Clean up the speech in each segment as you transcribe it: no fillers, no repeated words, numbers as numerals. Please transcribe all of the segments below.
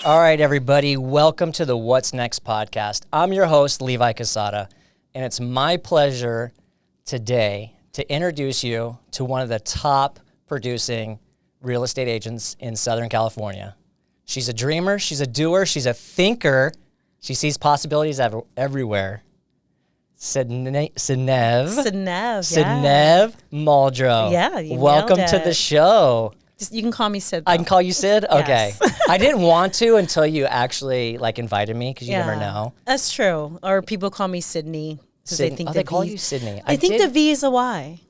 All right, everybody, welcome to the What's Next podcast. I'm your host, Levi Casada, and it's my pleasure today to introduce you to one of the top producing real estate agents in Southern California. She's a dreamer, she's a doer, she's a thinker. She sees possibilities everywhere. Sidnev Muldrow. Yeah, you welcome nailed to it. the show. You can call me Sid, though. I can call you Sid? Okay. Yes. I didn't want to until you actually invited me because you never know. That's true. Or people call me Sydney because they think they call you Sydney. I think the V is a Y.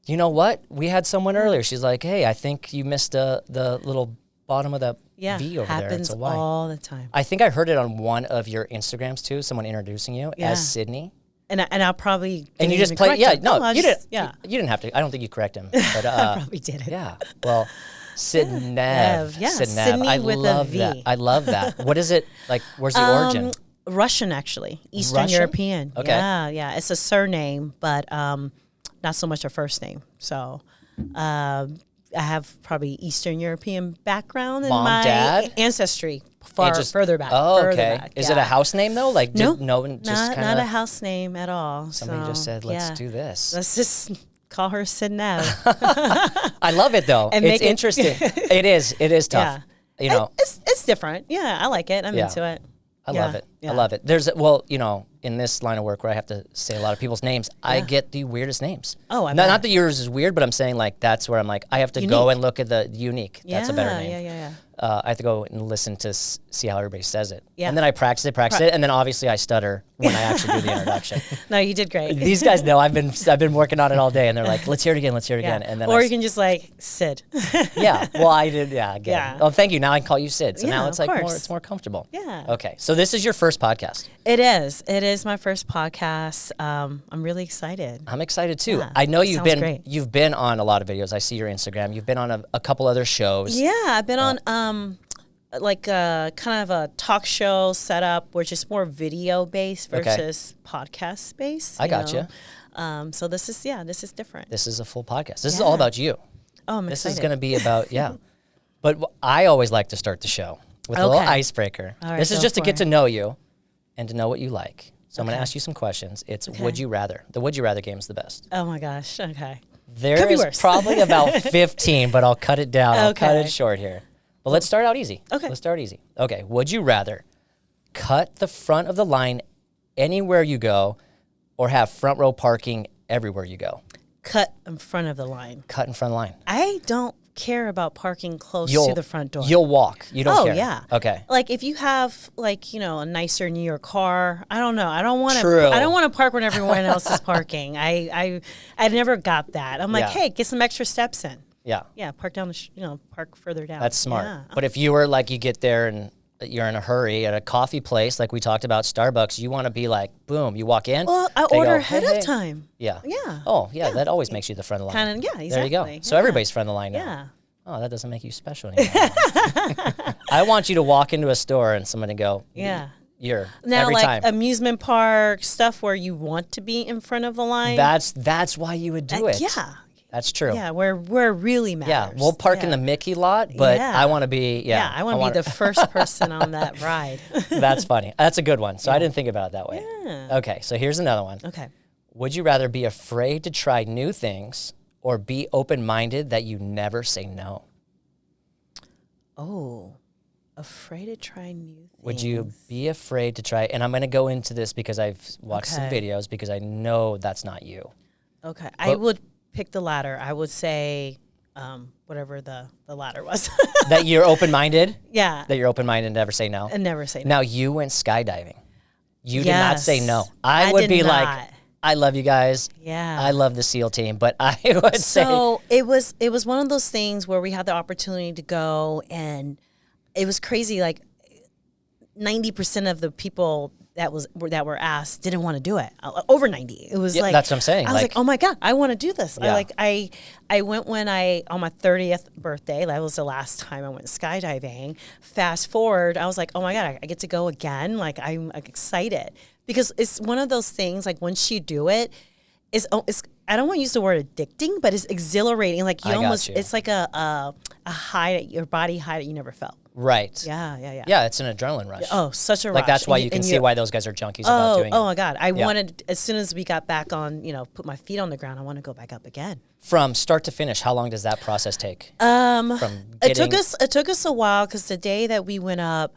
You know what? We had someone earlier. She's like, hey, I think you missed the little bottom of the V over there. It's a Y. Happens all the time. I think I heard it on one of your Instagrams too, someone introducing you as Sydney. And I'll probably and you just play. Yeah, no, you didn't. Yeah, you didn't have to. I don't think you correct him. But I probably did it. Yeah. Well, Sidnev. Yeah, Sidnev. Sydney I with love a that. V. I love that. What is it like? Where's the origin? Russian, actually, Eastern Russian? European. Okay. Yeah. It's a surname, but not so much a first name. So. I have probably Eastern European background in Mom, my dad? ancestry, further back. Oh, further okay. back, Is it a house name though? Like, no, no one just kind not a of house name at all. somebody just said, "Let's do this." Let's just call her Sidnev. I love it though. And It's make it- interesting. It is. It is tough. Yeah. You know, It's different. Yeah, I like it. I'm into it. I love it. I love it. There's in this line of work where I have to say a lot of people's names, I get the weirdest names. Oh, I not, bet. not that yours is weird, but I'm saying that's where I'm like, I have to go and look at the unique. That's a better name. Yeah. I have to go and listen to see how everybody says it. Yeah. And then I practice it, and then obviously I stutter when I actually do the introduction. No, you did great. These guys know I've been working on it all day, and they're like, let's hear it again, and then or you can just Sid. yeah. Well, I did. Yeah. Again. Yeah. Oh, thank you. Now I can call you Sid. So Yeah, now it's of more. course. It's more comfortable. Yeah. Okay. So this is your first podcast. It is. It is my first podcast. I'm really excited. I'm excited too. Yeah, I know sounds great. you've been on a lot of videos. I see your Instagram. You've been on a couple other shows. Yeah, I've been on kind of a talk show setup, which is more video based versus podcast based. I gotcha. So this is different. This is a full podcast. This is all about you. Oh, I'm This excited. is going to be about But I always like to start the show with a little icebreaker. All right, this is go just to for get it. to know you and to know what you like. So I'm going to ask you some questions. It's would you rather. The would you rather game is the best. Oh my gosh. Okay. There Could be is worse. probably about 15, but I'll cut it down. I'll cut Okay. it short here. But let's start out easy. Okay. Let's start easy. Okay. Would you rather cut the front of the line anywhere you go or have front row parking everywhere you go? Cut in front of the line. Cut in front of the line. I don't care about parking close to the front door. You'll walk. You don't care. Oh yeah. Okay. Like if you have a nicer newer car, I don't know. I don't want True. to. I don't want to park when everyone else is parking. I never got that. I'm like, Yeah. hey, get some extra steps in. Yeah. Yeah, park down park further down. That's smart. Yeah. But if you were you get there and you're in a hurry at a coffee place, like we talked about Starbucks, you want to be boom, you walk in. Well, I they order go, ahead "Hey." of time. Yeah. Yeah. Oh, yeah, that always makes you the front of the line. Kind of. Yeah. Exactly. There you go. So Yeah. everybody's front of the line now. Yeah. Oh, that doesn't make you special anymore. I want you to walk into a store and somebody go, Yeah. you're Now, every time. amusement park stuff where you want to be in front of the line. That's why you would do it. Yeah. That's true. Yeah, where it really matters. Yeah, we'll park in the Mickey lot, but Yeah. I want to be, Yeah, I want to be the first person on that ride. That's funny. That's a good one. So I didn't think about it that way. Yeah. Okay, so here's another one. Okay. Would you rather be afraid to try new things or be open-minded that you never say no? Oh, afraid to try new things. Would you be afraid to try? And I'm going to go into this because I've watched some Okay. videos because I know that's not you. Okay, I would pick the latter. I would say whatever the latter was. That you're open-minded? Yeah. That you're open-minded and never say no? And never say no. Now, you went skydiving. You did not say Yes. no. I would did be not. like, I love you guys. Yeah. I love the SEAL team, but I would say So it was one of those things where we had the opportunity to go, and it was crazy. 90% of the people that were asked didn't want to do it. Over 90. It was that's what I'm saying. I was like, oh my God, I want to do this. Yeah. I went on my 30th birthday. That was the last time I went skydiving. Fast forward, I was like, oh my God, I get to go again. I'm excited because it's one of those things. Once you do it, I don't want to use the word addicting, but it's exhilarating. Like you I got almost, you. it's like a high, that your body high that you never felt. Right. Yeah. Yeah, it's an adrenaline rush. Oh, such a rush. Like that's why you can see why those guys are junkies about doing it. Oh my God. I wanted, as soon as we got back on, put my feet on the ground, I want to go back up again. From start to finish, how long does that process take? From It took us a while because the day that we went up,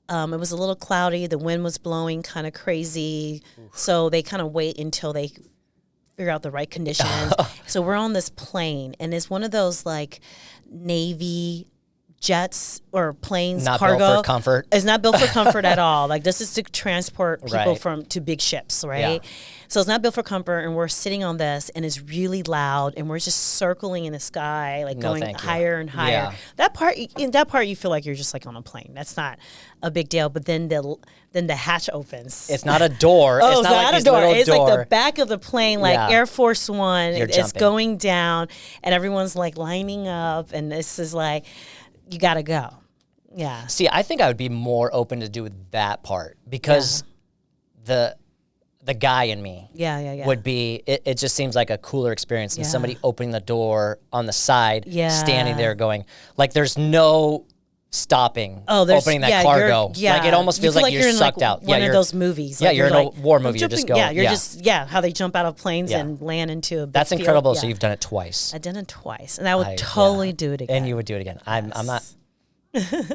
it was a little cloudy. The wind was blowing kind of crazy. So they kind of wait until they figure out the right conditions. So we're on this plane, and it's one of those like Navy jets or planes, Not cargo. built for comfort. It's not built for comfort at all. Like this is to transport people Right. to big ships, right? Yeah. So it's not built for comfort, and we're sitting on this, and it's really loud, and we're just circling in the sky, like going thank you. higher and higher. Yeah. That part, in that part, you feel like you're just like on a plane. That's not a big deal. But then the hatch opens. It's not a door. Oh, it's not like a this door. little It's door. like the back of the plane, like Yeah. Air Force One. You're It's jumping. going down, and everyone's like lining up, and this is like, you got to go. Yeah. See, I think I would be more open to do that part because the guy in me Yeah. would be, it just seems like a cooler experience than Yeah. somebody opening the door on the side, Yeah. standing there going, like there's no stopping opening that yeah, cargo. yeah. Like it almost You feels feel like you're in sucked like out. One Yeah, of those movies. Yeah, like you're in a war movie. I'm You're just jumping- going. Yeah, you're just how they jump out of planes Yeah. and land into a big That's field. incredible. So Yeah. you've done it twice. I've done it twice, and I would totally do it again. And you would do it again. I'm not.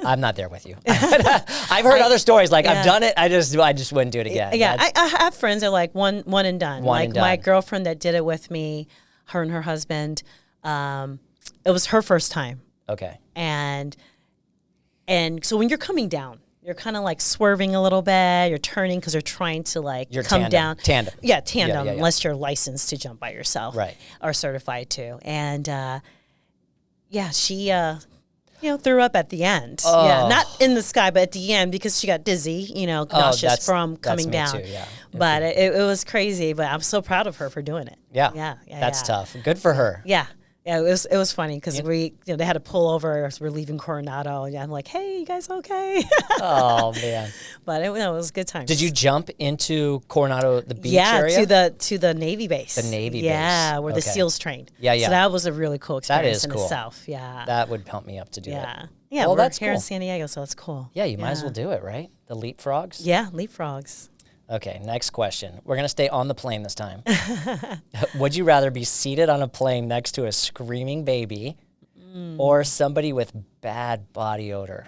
I'm not there with you. I've heard other stories like I've done it. I just wouldn't do it again. Yeah, I have friends that are like one and done. One like and done. my girlfriend that did it with me, her and her husband. It was her first time, Okay. and so when you're coming down, you're kind of like swerving a little bit. You're turning because you're trying to like You're come down. Tandem. Yeah, tandem. Yeah. Unless you're licensed to jump by yourself, Right. Or certified to. And she threw up at the end. Oh. Yeah, not in the sky, but at the end because she got dizzy, nauseous that's- from that's coming me down. too, yeah. But it was crazy. But I'm so proud of her for doing it. Yeah. That's yeah. tough. Good for her. Yeah. Yeah, it was funny because they had to pull over as we're leaving Coronado, and I'm like, "Hey, you guys okay?" Oh man. But it was a good time. Did you jump into Coronado, the beach Yeah, area? to the Navy base. The Navy base. Yeah, where the Okay. SEALs trained. Yeah. So that was a really cool experience is in cool. itself. Yeah. That would help me up to do yeah. it. Yeah. Well, We're that's here in cool. San Diego, so it's cool. Yeah, you might as well do it, right? The leapfrogs. Yeah, leapfrogs. Okay, next question. We're gonna stay on the plane this time. Would you rather be seated on a plane next to a screaming baby, or somebody with bad body odor?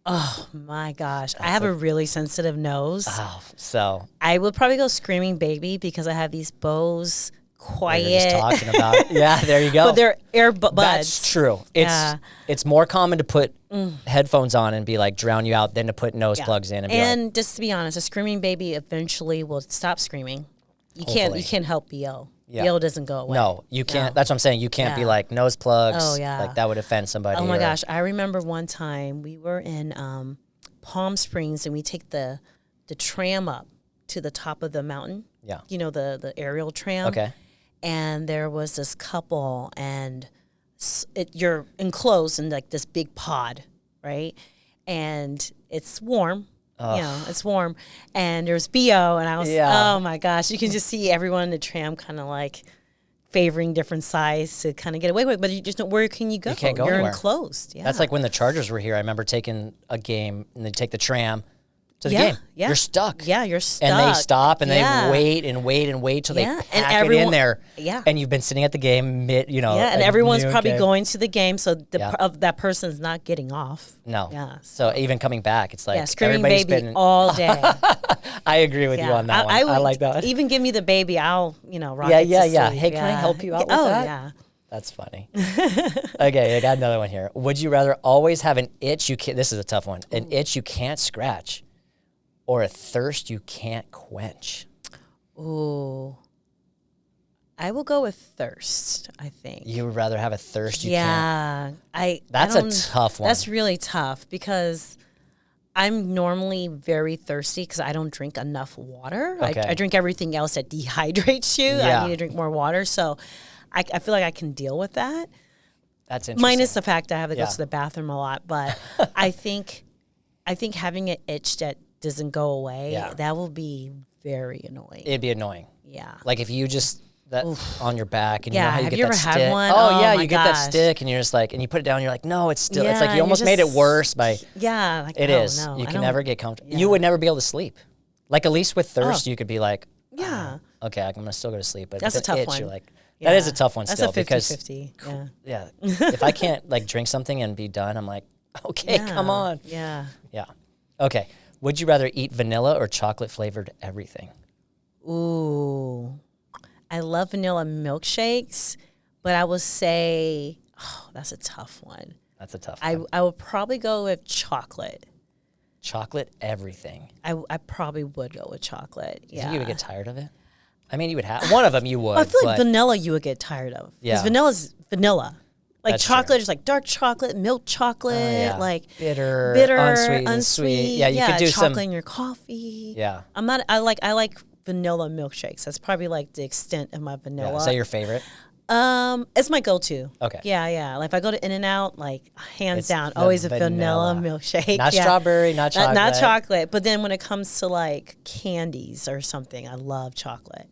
Oh my gosh, I have a really sensitive nose. Oh, so I would probably go screaming baby because I have these Bose we were quiet. just talking about it. Yeah, there you go. But they're earbuds. That's true. It's more common to put headphones on and be like drown you out than to put nose plugs in and be like, And just to be honest, a screaming baby eventually will stop screaming. You can't help BO. Yeah. BO doesn't go away. no, you can't. No. That's what I'm saying. You can't be Yeah. like nose plugs. Oh, yeah. Like that would offend somebody. Oh my or- gosh, I remember one time we were in Palm Springs and we take the tram up to the top of the mountain. Yeah. You know, the aerial tram. Okay. And there was this couple, and you're enclosed in like this big pod, right? And it's warm. It's warm. And there's BO, and I was, Yeah. oh my gosh, you can just see everyone in the tram kind of like favoring different sides to kind of get away with it. But you just don't, where can you go? You can't go You're anywhere. enclosed. Yeah. That's like when the Chargers were here. I remember taking a game and they take the tram to the Yeah, game. yeah. You're stuck. Yeah, you're stuck. And they stop and Yeah. they wait and wait and wait till Yeah, they and pack it in everyone- there. Yeah. And you've been sitting at the game Yeah, and at everyone's noon probably game. going to the game, so Yeah. that person's not getting off. No. Yeah. So even coming back, it's like Yeah, screaming everybody's baby been. all day. I agree with you on that one. I like that. Even give me the baby, I'll rock Yeah, it to yeah. sleep. Hey, can I help you out with oh, that? yeah. That's funny. Okay, I got another one here. Would you rather always have an itch you can't? This is a tough one. An itch you can't scratch, or a thirst you can't quench? Ooh. I will go with thirst, I think. You would rather have a thirst you can't. Yeah. That's I a don't- tough one. That's really tough because I'm normally very thirsty because I don't drink enough water. Okay. I drink everything else that dehydrates you. Yeah. I need to drink more water. So I feel like I can deal with that. That's interesting. Minus the fact that I have to Yeah. go to the bathroom a lot. But I think having an itch that doesn't go away, Yeah. that will be very annoying. It'd be annoying. Yeah. Like if you just that on your back, and Yeah, you know how you have get you that ever stick. had one? Oh, Oh, yeah, my you get that gosh. stick, and you're just like, and you put it down, and you're like, no, it's still. It's like Yeah, you almost you're made it just- worse by. Yeah, like, It oh, is. no, You I can don't- never get comfortable. yeah. You would never be able to sleep. Like at least with thirst, Oh. you could be like, Yeah. okay, I'm gonna still go to sleep. But That's with a tough itch, one. You're like, that is a Yeah. tough one That's still a 50, because 50. Yeah. yeah, if I can't like drink something and be done, I'm like, okay, come on. Yeah. Yeah. Okay. Would you rather eat vanilla or chocolate flavored everything? Ooh. I love vanilla milkshakes, but I would say, oh, that's a tough one. That's a tough I one. would probably go with chocolate. Chocolate everything. I probably would go with chocolate. You Yeah. think you would get tired of it? I mean, you would have one of them. You would. I feel like but vanilla you would get tired of. Yeah. Because vanilla's vanilla. Like That's true. chocolate is like dark chocolate, milk chocolate, yeah. like bitter, bitter, unsweet, and sweet. Yeah, you could do chocolate some. in your coffee. Yeah. I like vanilla milkshakes. That's probably like the extent of my vanilla. Yeah. Is that your favorite? It's my go-to. Okay. Yeah. Like if I go to In-N-Out, like hands It's down, the always a vanilla vanilla. milkshake. Not yeah. strawberry, not chocolate. Not chocolate. But then when it comes to like candies or something, I love chocolate.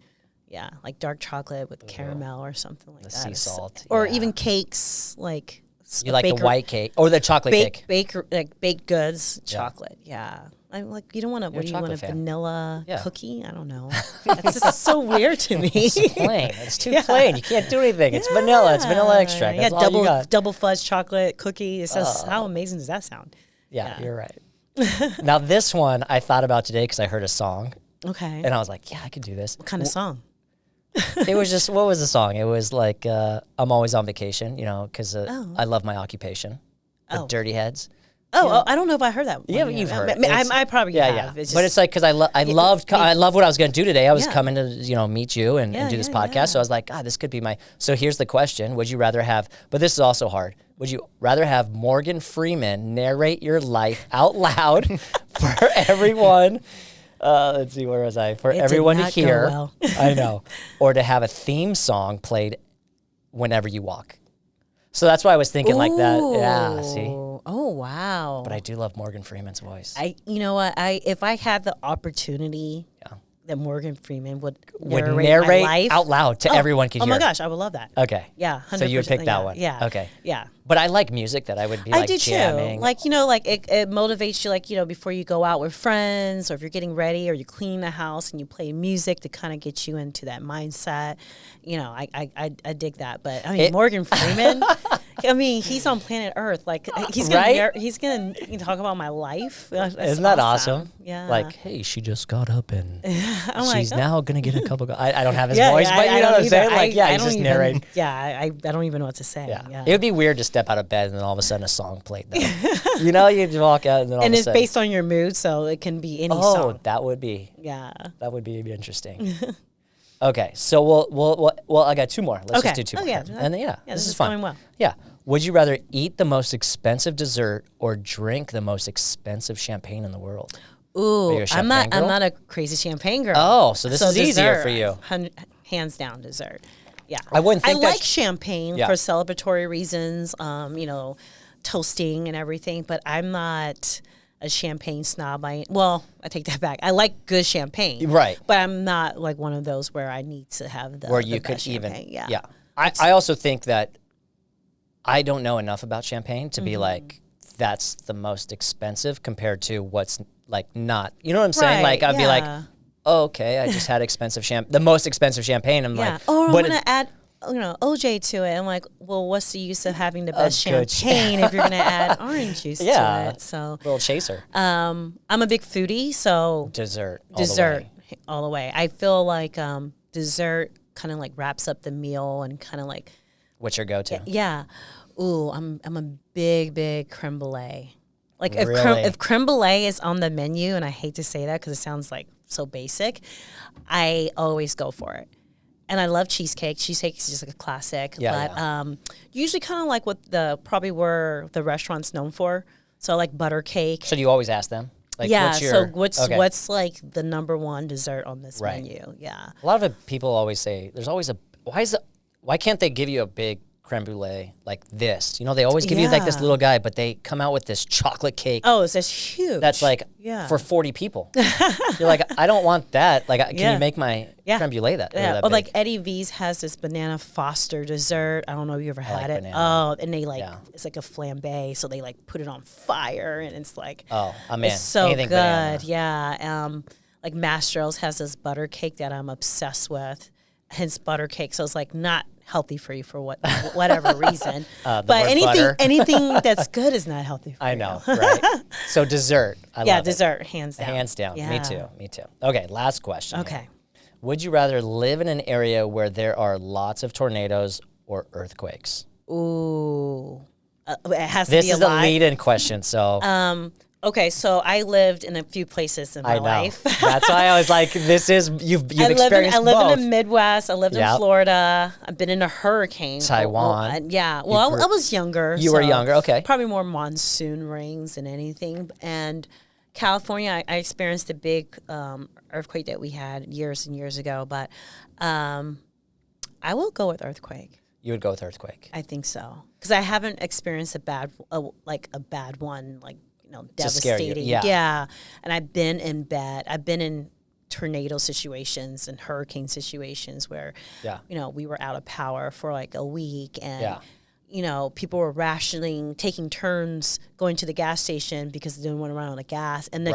Yeah, like dark chocolate with caramel or something like The that. sea It's- salt, Or yeah. even cakes, like You like the white cake or the chocolate cake? baked goods, chocolate. Yeah. I'm like, you don't want to. What a do you want? A chocolate fan. vanilla Yeah. cookie? I don't know. That's just so weird to me. It's plain. It's too plain. You can't do anything. It's vanilla. It's vanilla extract. Yeah, That's all you got. double fudge chocolate cookie. It's just, how amazing does that sound? Yeah, you're right. Now this one I thought about today because I heard a song Okay. and I was like, yeah, I could do this. What kind of song? It was just, what was the song? It was like, I'm always on vacation, you know, because Oh. I love my occupation. The Oh. Dirty Heads. Oh, I don't know if I heard that one. Yeah, you've heard it. I probably have. Yeah. It's But it's like, because I love what I was going to do today. I was Yeah. coming to, meet you and do this podcast. yeah. So I was like, God, this could be so here's the question. Would you rather have, but this is also hard. Would you rather have Morgan Freeman narrate your life out loud for everyone? Let's see, where was I? For did everyone to not go hear. well. I know. Or to have a theme song played whenever you walk. So that's why I was thinking like that. Yeah, see? Ooh. Oh, wow. But I do love Morgan Freeman's voice. You know what? If I had the opportunity Yeah. that Morgan Freeman would Would narrate my life out loud to everyone can Oh hear. my gosh, I would love that. Okay. Yeah, 100%. So you would pick that yeah, one. Yeah. Okay. Yeah. But I like music that I would be I like do jamming. too. Like, like it motivates you, like, before you go out with friends or if you're getting ready or you clean the house and you play music to kind of get you into that mindset. I dig that. But I mean, Morgan Freeman, I mean, he's on planet Earth. Like he's gonna Right? he's gonna talk about my life. That's Isn't that awesome? Yeah. Like, hey, she just got up and I'm like, she's now going to get a couple I don't have his yeah, voice, yeah, but I you know don't what I'm saying? either. Like, yeah, I he's don't just even- narrating. Yeah, I don't even know what to say. Yeah. It would be weird to step out of bed and then all of a sudden a song played though. You'd walk out and then all And of a it's sudden. based on your mood, so it can be any Oh, song. that would be Yeah. interesting. Okay, so we'll I got two more. Let's just do two more. yeah. And then, this is fun. going well. Yeah. Would you rather eat the most expensive dessert or drink the most expensive champagne in the world? Ooh, you a I'm not. champagne girl? I'm not a crazy champagne girl. Oh, so this is easier dessert, for you. Hands down, dessert. Yeah, I wouldn't think I that's- like champagne Yeah. for celebratory reasons. Toasting and everything. But I'm not a champagne snob. I take that back. I like good champagne, Right. But I'm not like one of those where I need to have the Where the you could best even champagne. Yeah. I also think that I don't know enough about champagne to Mm-hmm. be like that's the most expensive compared to what's like not. You know what I'm saying? Like I'd be like, yeah. oh, okay, I just had the most expensive champagne. I'm Yeah. like, Or I but want to add, OJ to it. I'm like, well, what's the use of having the best good champagne if you're going to add orange juice Yeah. to it? So, little chaser. I'm a big foodie, so Dessert. dessert all the way. I feel like dessert kind of like wraps up the meal and kind of like, What's your go-to? yeah. Ooh, I'm a big creme brulee. Like Really? if creme brulee is on the menu, and I hate to say that because it sounds like so basic, I always go for it. And I love cheesecake. Cheesecake is just like a classic. Yeah, but usually kind of like what probably were the restaurants known for. So like butter cake. So do you always ask them? Like, Yeah. what's So okay. what's like the number one dessert on this Right. menu? Yeah. A lot of people always say there's always why can't they give you a big creme brulee like this. You know, they always give you like this little guy, but they come out with this chocolate cake. Oh, it's just huge. That's like for 40 people. You're like, I don't want that. Like, can you make my creme brulee that? Yeah. That Or big? like Eddie V's has this banana Foster dessert. I don't know if you ever had it. banana. Oh, and they like it's like a flambe, so they like put it on fire, and it's like I'm in. it's so Anything good. banana. Yeah. Like Mastro's has this butter cake that I'm obsessed with. Hence butter cake. So it's like not healthy for you for whatever reason. But anything that's good is not healthy for you. I know, right? So dessert. I love dessert, hands down. Hands down. Yeah. Me too. Okay, last question. Okay. Here. Would you rather live in an area where there are lots of tornadoes or earthquakes? Ooh. It has to This be a is the lie. lead-in question, so... Okay, so I lived in a few places in my life. That's why I was like, this is, you've experienced I live both. in the Midwest. I lived in Florida. I've been in a hurricane. Taiwan. Well, I was younger. You were younger, okay. Probably more monsoon rains than anything. And California, I experienced a big earthquake that we had years and years ago. But I will go with earthquake. You would go with earthquake. I think so. Because I haven't experienced a bad one, like, devastating. Yeah. And I've been in tornado situations and hurricane situations where, we were out of power for like a week and, people were rationing, taking turns going to the gas station because they didn't want to run out of gas. And the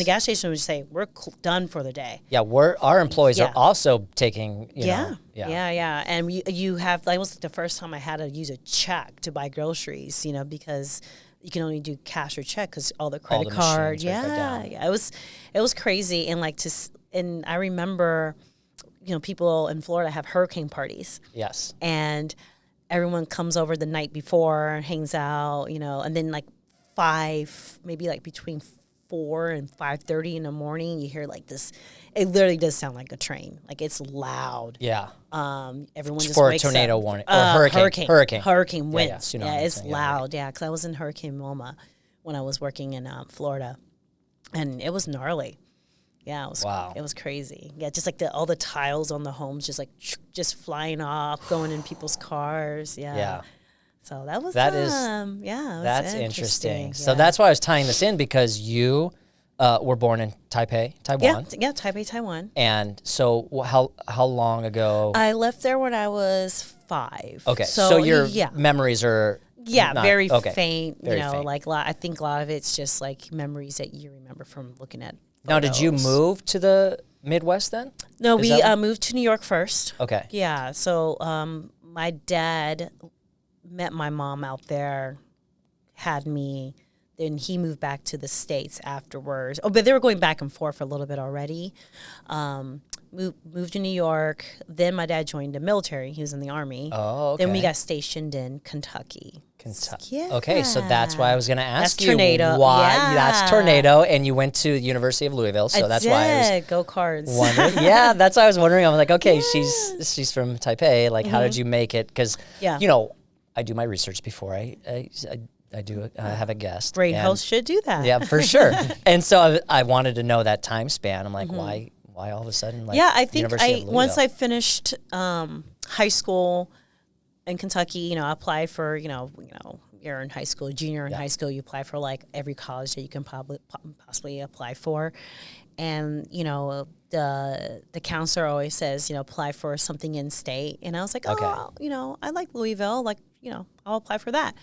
gas station would say, we're done for the day. Yeah, our employees are also taking, Yeah. And you have, that was the first time I had to use a check to buy groceries, because you can only do cash or check because all the credit card. It was crazy. And and I remember, people in Florida have hurricane parties. Yes. And everyone comes over the night before, hangs out, and then between 4 and 5:30 in the morning, you hear like this. It literally does sound like a train. Like it's loud. Yeah. Everyone just for wakes a tornado up. warning or Hurricane winds. Tsunami, It's loud. Yeah, because I was in Hurricane Wilma when I was working in Florida, and it was gnarly. Yeah, it was crazy. Yeah, just like all the tiles on the homes, just flying off, going in people's cars. Yeah. Yeah. So that's interesting. So that's why I was tying this in because you were born in Taipei, Taiwan. Yeah, Taipei, Taiwan. And so how long ago? I left there when I was 5. Okay, so your memories are very faint. Very faint. Like I think a lot of it's just like memories that you remember from looking at photos. Now, did you move to the Midwest then? No, we moved to New York first. Okay. Yeah, so my dad met my mom out there, had me. Then he moved back to the States afterwards. Oh, but they were going back and forth for a little bit already. Moved to New York. Then my dad joined the military. He was in the Army. Oh, okay. Then we got stationed in Kentucky. Yeah. Okay, so that's why I was going to ask you tornado. why Yeah. that's tornado, and you went to the University of Louisville, so that's why I was go Cards. wondering. Yeah, that's why I was wondering. I was like, okay, she's from Taipei. Like, how did you make it? Because I do my research before I have a guest. Great host should do that. Yeah, for sure. And so I wanted to know that time span. I'm like, why all of a sudden? Like, I think once I finished high school in Kentucky, I applied for, you're in high school, junior in high school, you apply for like every college that you can possibly apply for. And, the counselor always says, apply for something in state. And I was like, I like Louisville. Like, I'll apply for that.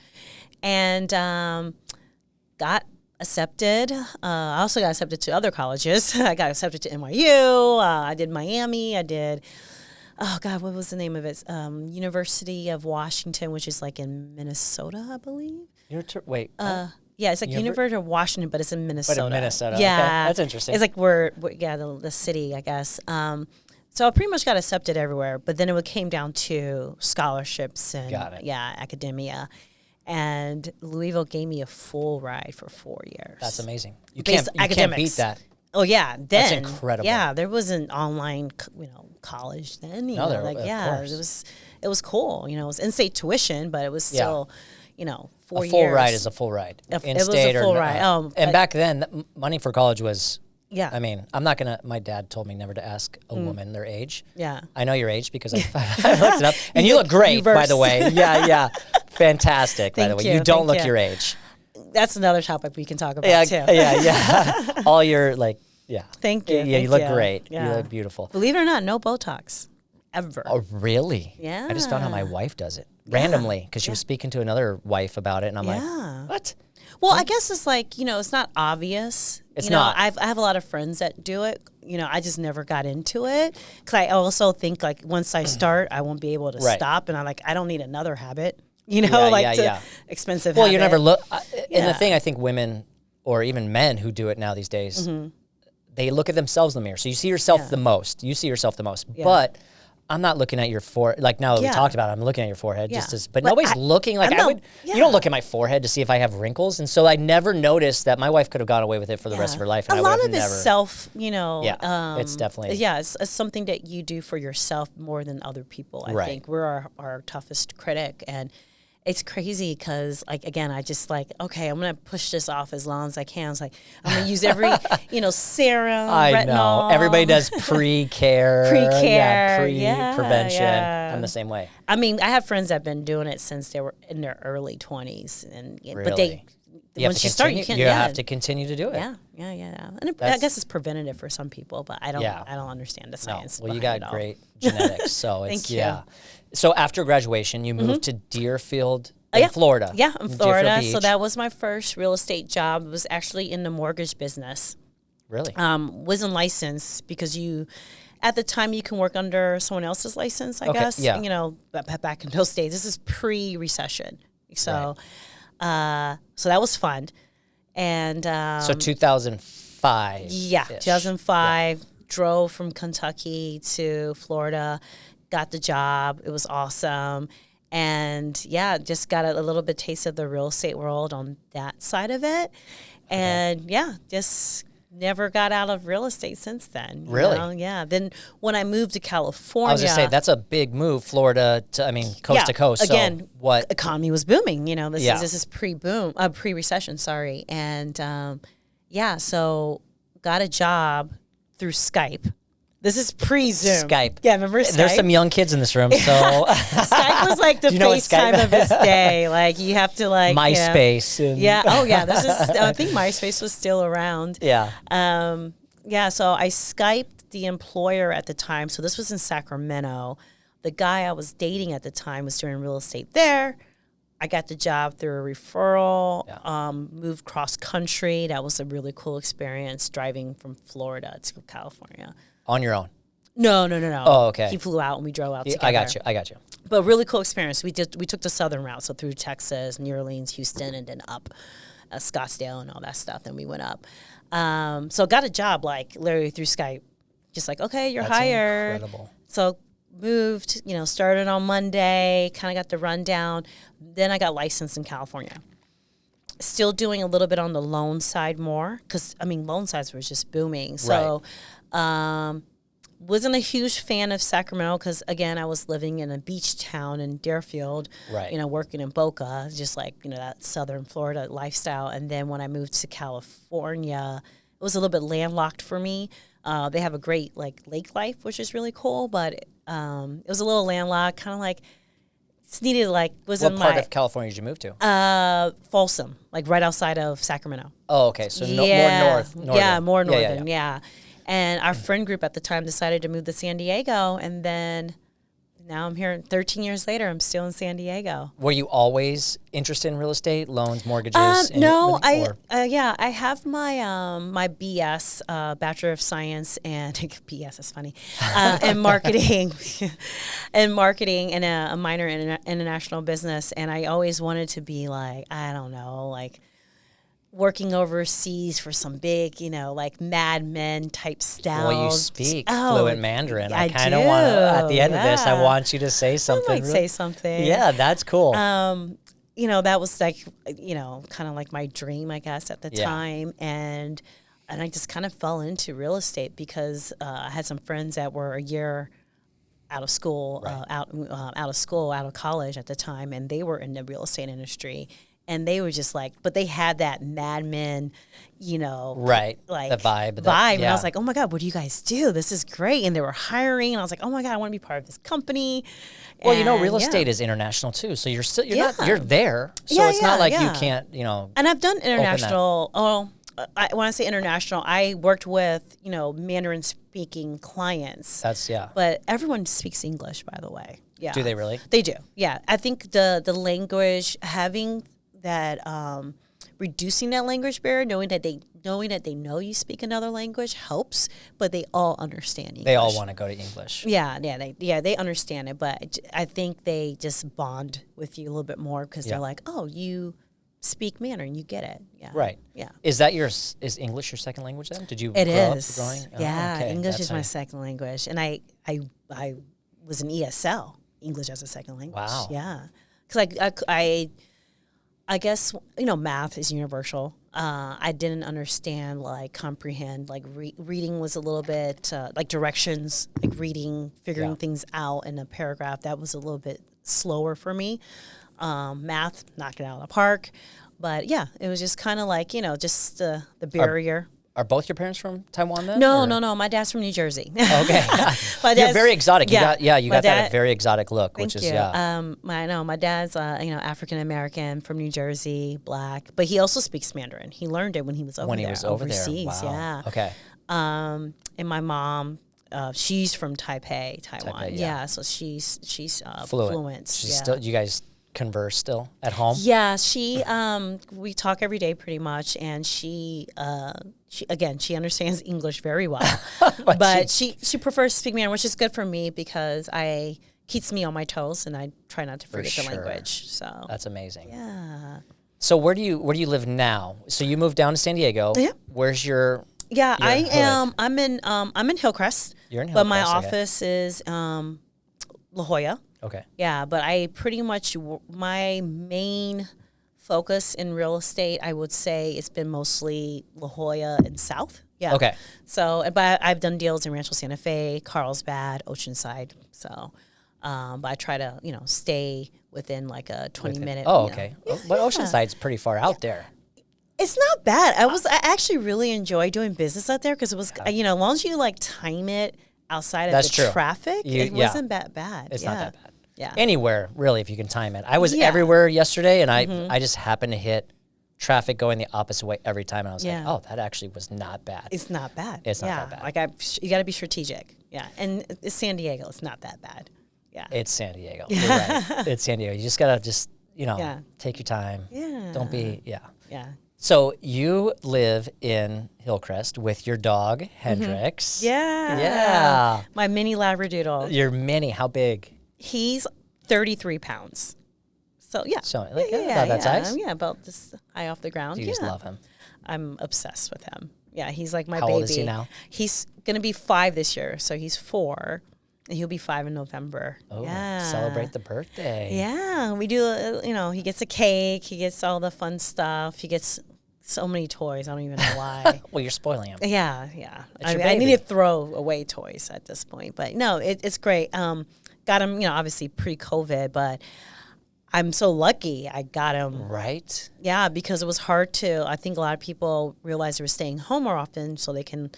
And got accepted. I also got accepted to other colleges. I got accepted to NYU. I did Miami. I did, what was the name of it? University of Washington, which is like in Minnesota, I believe. Yeah, it's like University of Washington, but it's in Minnesota. But in Minnesota, yeah, okay. That's interesting. It's like the city, I guess. So I pretty much got accepted everywhere, but then it came down to scholarships and academia. And Louisville gave me a full ride for 4 years. That's amazing. You can't beat that. Oh yeah, then that's incredible. Yeah, there was an online, college then. Of course. It was cool. It was in-state tuition, but it was still, 4 years. A full ride is a full ride. It was a full ride. And back then, money for college was Yeah. I mean, I'm not going to, my dad told me never to ask a woman their age. Yeah. I know your age because I looked it up. And you look great, by the way. Yeah. Fantastic, by the way. You don't look your age. That's another topic we can talk about, too. Yeah. All your, like, yeah. Thank you. Yeah, you look great. Yeah. You look beautiful. Believe it or not, no Botox. Ever. Oh, really? Yeah. I just found out my wife does it randomly because she was speaking to another wife about it. And I'm like, what? Well, I guess it's like, it's not obvious. It's not. I have a lot of friends that do it. I just never got into it. Because I also think, like, once I start, I won't be able to stop. And I don't need another habit, expensive habit. Well, you never look. And the thing, I think women or even men who do it now these days, they look at themselves in the mirror. So you see yourself the most. You see yourself the most. Yeah. But I'm not looking at your forehead. Like now that we talked about it, I'm looking at your forehead but nobody's looking. Like you don't look at my forehead to see if I have wrinkles. And so I never noticed that. My wife could have gone away with it for the rest of her life. And a lot of it's self, it's definitely. It's something that you do for yourself more than other people. I think we're our toughest critic. And it's crazy because, like, again, I just okay, I'm going to push this off as long as I can. It's like, I'm going to use every, serum, retinol. Know. Everybody does pre-care. Prevention. Yeah. I'm the same way. I mean, I have friends that have been doing it since they were in their early 20s. But once you start, you can't. You have to continue to do it. Yeah. And I guess it's preventative for some people, but I don't understand the science. Well, you got great genetics, so it's So after graduation, you moved to Deerfield, Florida. Yeah, in Florida. So that was my first real estate job. It was actually in the mortgage business. Really? Wasn't licensed because at the time you can work under someone else's license, I guess. Yeah. But back in those days, this is pre-recession. So, so that was fun. And so 2005. Yeah, 2005. Drove from Kentucky to Florida. Got the job. It was awesome. And just got a little bit taste of the real estate world on that side of it. And just never got out of real estate since then. Really? Yeah. Then when I moved to California. I was just saying, that's a big move, Florida to, coast to coast. Again, so what? Economy was booming. This is pre-recession, sorry. And so got a job through Skype. This is pre-Zoom. Skype. Yeah, remember Skype? There's some young kids in this room, so. Skype was like the FaceTime of its day. Like, you have to MySpace. I think MySpace was still around. Yeah. So I Skyped the employer at the time. So this was in Sacramento. The guy I was dating at the time was doing real estate there. I got the job through a referral, moved cross country. That was a really cool experience, driving from Florida to California. On your own? No. Oh, okay. He flew out and we drove out together. I got you. But really cool experience. We took the southern route, so through Texas, New Orleans, Houston, and then up Scottsdale and all that stuff. Then we went up. So got a job literally through Skype. Just okay, you're hired. Incredible. So moved, started on Monday, kind of got the rundown. Then I got licensed in California. Still doing a little bit on the loan side more because, loan sides were just booming. So wasn't a huge fan of Sacramento because, again, I was living in a beach town in Deerfield, working in Boca, just that southern Florida lifestyle. And then when I moved to California, it was a little bit landlocked for me. They have a great lake life, which is really cool, but it was a little landlocked, kind of it's needed What part of California did you move to? Folsom, right outside of Sacramento. Oh, okay. So more north. Northern. Yeah, more northern. Yeah. And our friend group at the time decided to move to San Diego, and then now I'm here 13 years later. I'm still in San Diego. Were you always interested in real estate, loans, mortgages? No, I have my my BS, Bachelor of Science, and BS is funny, and marketing, and a minor in international business. And I always wanted to be working overseas for some big, Mad Men type styles. Well, you speak fluent Mandarin. I kind of want to, at the end of this, I want you to say something. Say something. Yeah, that's cool. That was kind of my dream, I guess, at the time. And I just kind of fell into real estate because I had some friends that were a year out of school, out of college at the time, and they were in the real estate industry. And they were just like, but they had that Mad Men, Right. like The vibe. And I was like, oh my God, what do you guys do? This is great. And they were hiring. And I was like, oh my God, I want to be part of this company. Well, And, real estate is international too. So you're there. So Yeah, it's not like yeah. you can't, And I've done international. When I say international, I worked with, Mandarin speaking clients. But everyone speaks English, by the way. Yeah. Do they really? They do. Yeah. I think the language, having that, reducing that language barrier, knowing that they know you speak another language helps, but they all understand English. They all want to go to English. Yeah, they understand it, but I think they just bond with you a little bit more because they're like, oh, you speak Mandarin, you get it. Yeah. Right. Yeah. Is English your second language then? Did you It grow is. up growing? Yeah, okay. English That's is my second language, and I was an ESL, English as a second language. Wow. Yeah, because I guess math is universal. I didn't understand comprehend reading was a little bit directions, figuring things out in a paragraph. That was a little bit slower for me. Math, knock it out of the park. But yeah, it was just kind of just the barrier. Are both your parents from Taiwan then? No. My dad's from New Jersey. Okay. You're very exotic. You got that very exotic look, Thank you. My dad's African American from New Jersey, black, but he also speaks Mandarin. He learned it when he was overseas. Wow. Yeah. Okay. And my mom, she's from Taiwan. Yeah. So she's fluent. She's still. You guys converse still at home? Yeah, we talk every day pretty much, and she understands English very well, but she prefers to speak Mandarin, which is good for me because keeps me on my toes, and I try not to forget the language. So that's amazing. Yeah. So where do you live now? So you moved down to San Diego. Yeah. Where's your? Yeah, I am. I'm in Hillcrest. You're in Hillcrest, but my office is La Jolla. Okay. Yeah, but I pretty much, my main focus in real estate, I would say it's been mostly La Jolla and South. Yeah. Okay. So, but I've done deals in Rancho Santa Fe, Carlsbad, Oceanside. So, but I try to, stay within a 20-minute. Oh, okay. But Oceanside's pretty far out there. It's not bad. I actually really enjoy doing business out there because it was, as long as you time it outside of the traffic, it wasn't that bad. It's not that bad. Yeah. Anywhere, really, if you can time it. I was everywhere yesterday, and I just happened to hit traffic going the opposite way every time. And I was like, oh, that actually was not bad. It's not bad. It's not that bad. You got to be strategic. Yeah. And it's San Diego. It's not that bad. Yeah. It's San Diego. You're right. It's San Diego. You just got to take your time. Yeah. Don't be, Yeah. So you live in Hillcrest with your dog, Hendrix. Yeah. Yeah. My mini Labradoodle. Your mini, how big? He's 33 pounds. So, yeah. So, about that size? Yeah, about this high off the ground. You just love him. I'm obsessed with him. Yeah, he's like my baby. How old is he now? He's going to be 5 this year. So he's 4, and he'll be 5 in November. Oh, celebrate the birthday. Yeah, we do, he gets a cake. He gets all the fun stuff. He gets so many toys. I don't even know why. Well, you're spoiling him. Yeah. I need to throw away toys at this point. But no, it's great. Got him, obviously pre-COVID, but I'm so lucky I got him. Right. Yeah, because it was hard I think a lot of people realized they were staying home more often so they can,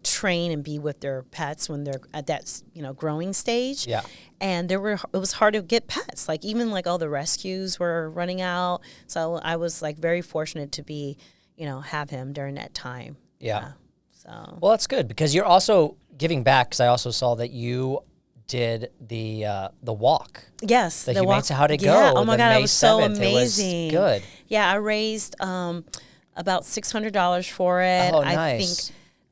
train and be with their pets when they're at that, growing stage. Yeah. And it was hard to get pets. Even all the rescues were running out. So I was very fortunate to be, have him during that time. Yeah. So. Well, that's good because you're also giving back because I also saw that you did the walk. Yes, the walk. So how to go? Yeah. Oh my God, May it was so 7th. amazing. It was good. Yeah, I raised about $600 for it. Oh, nice. I think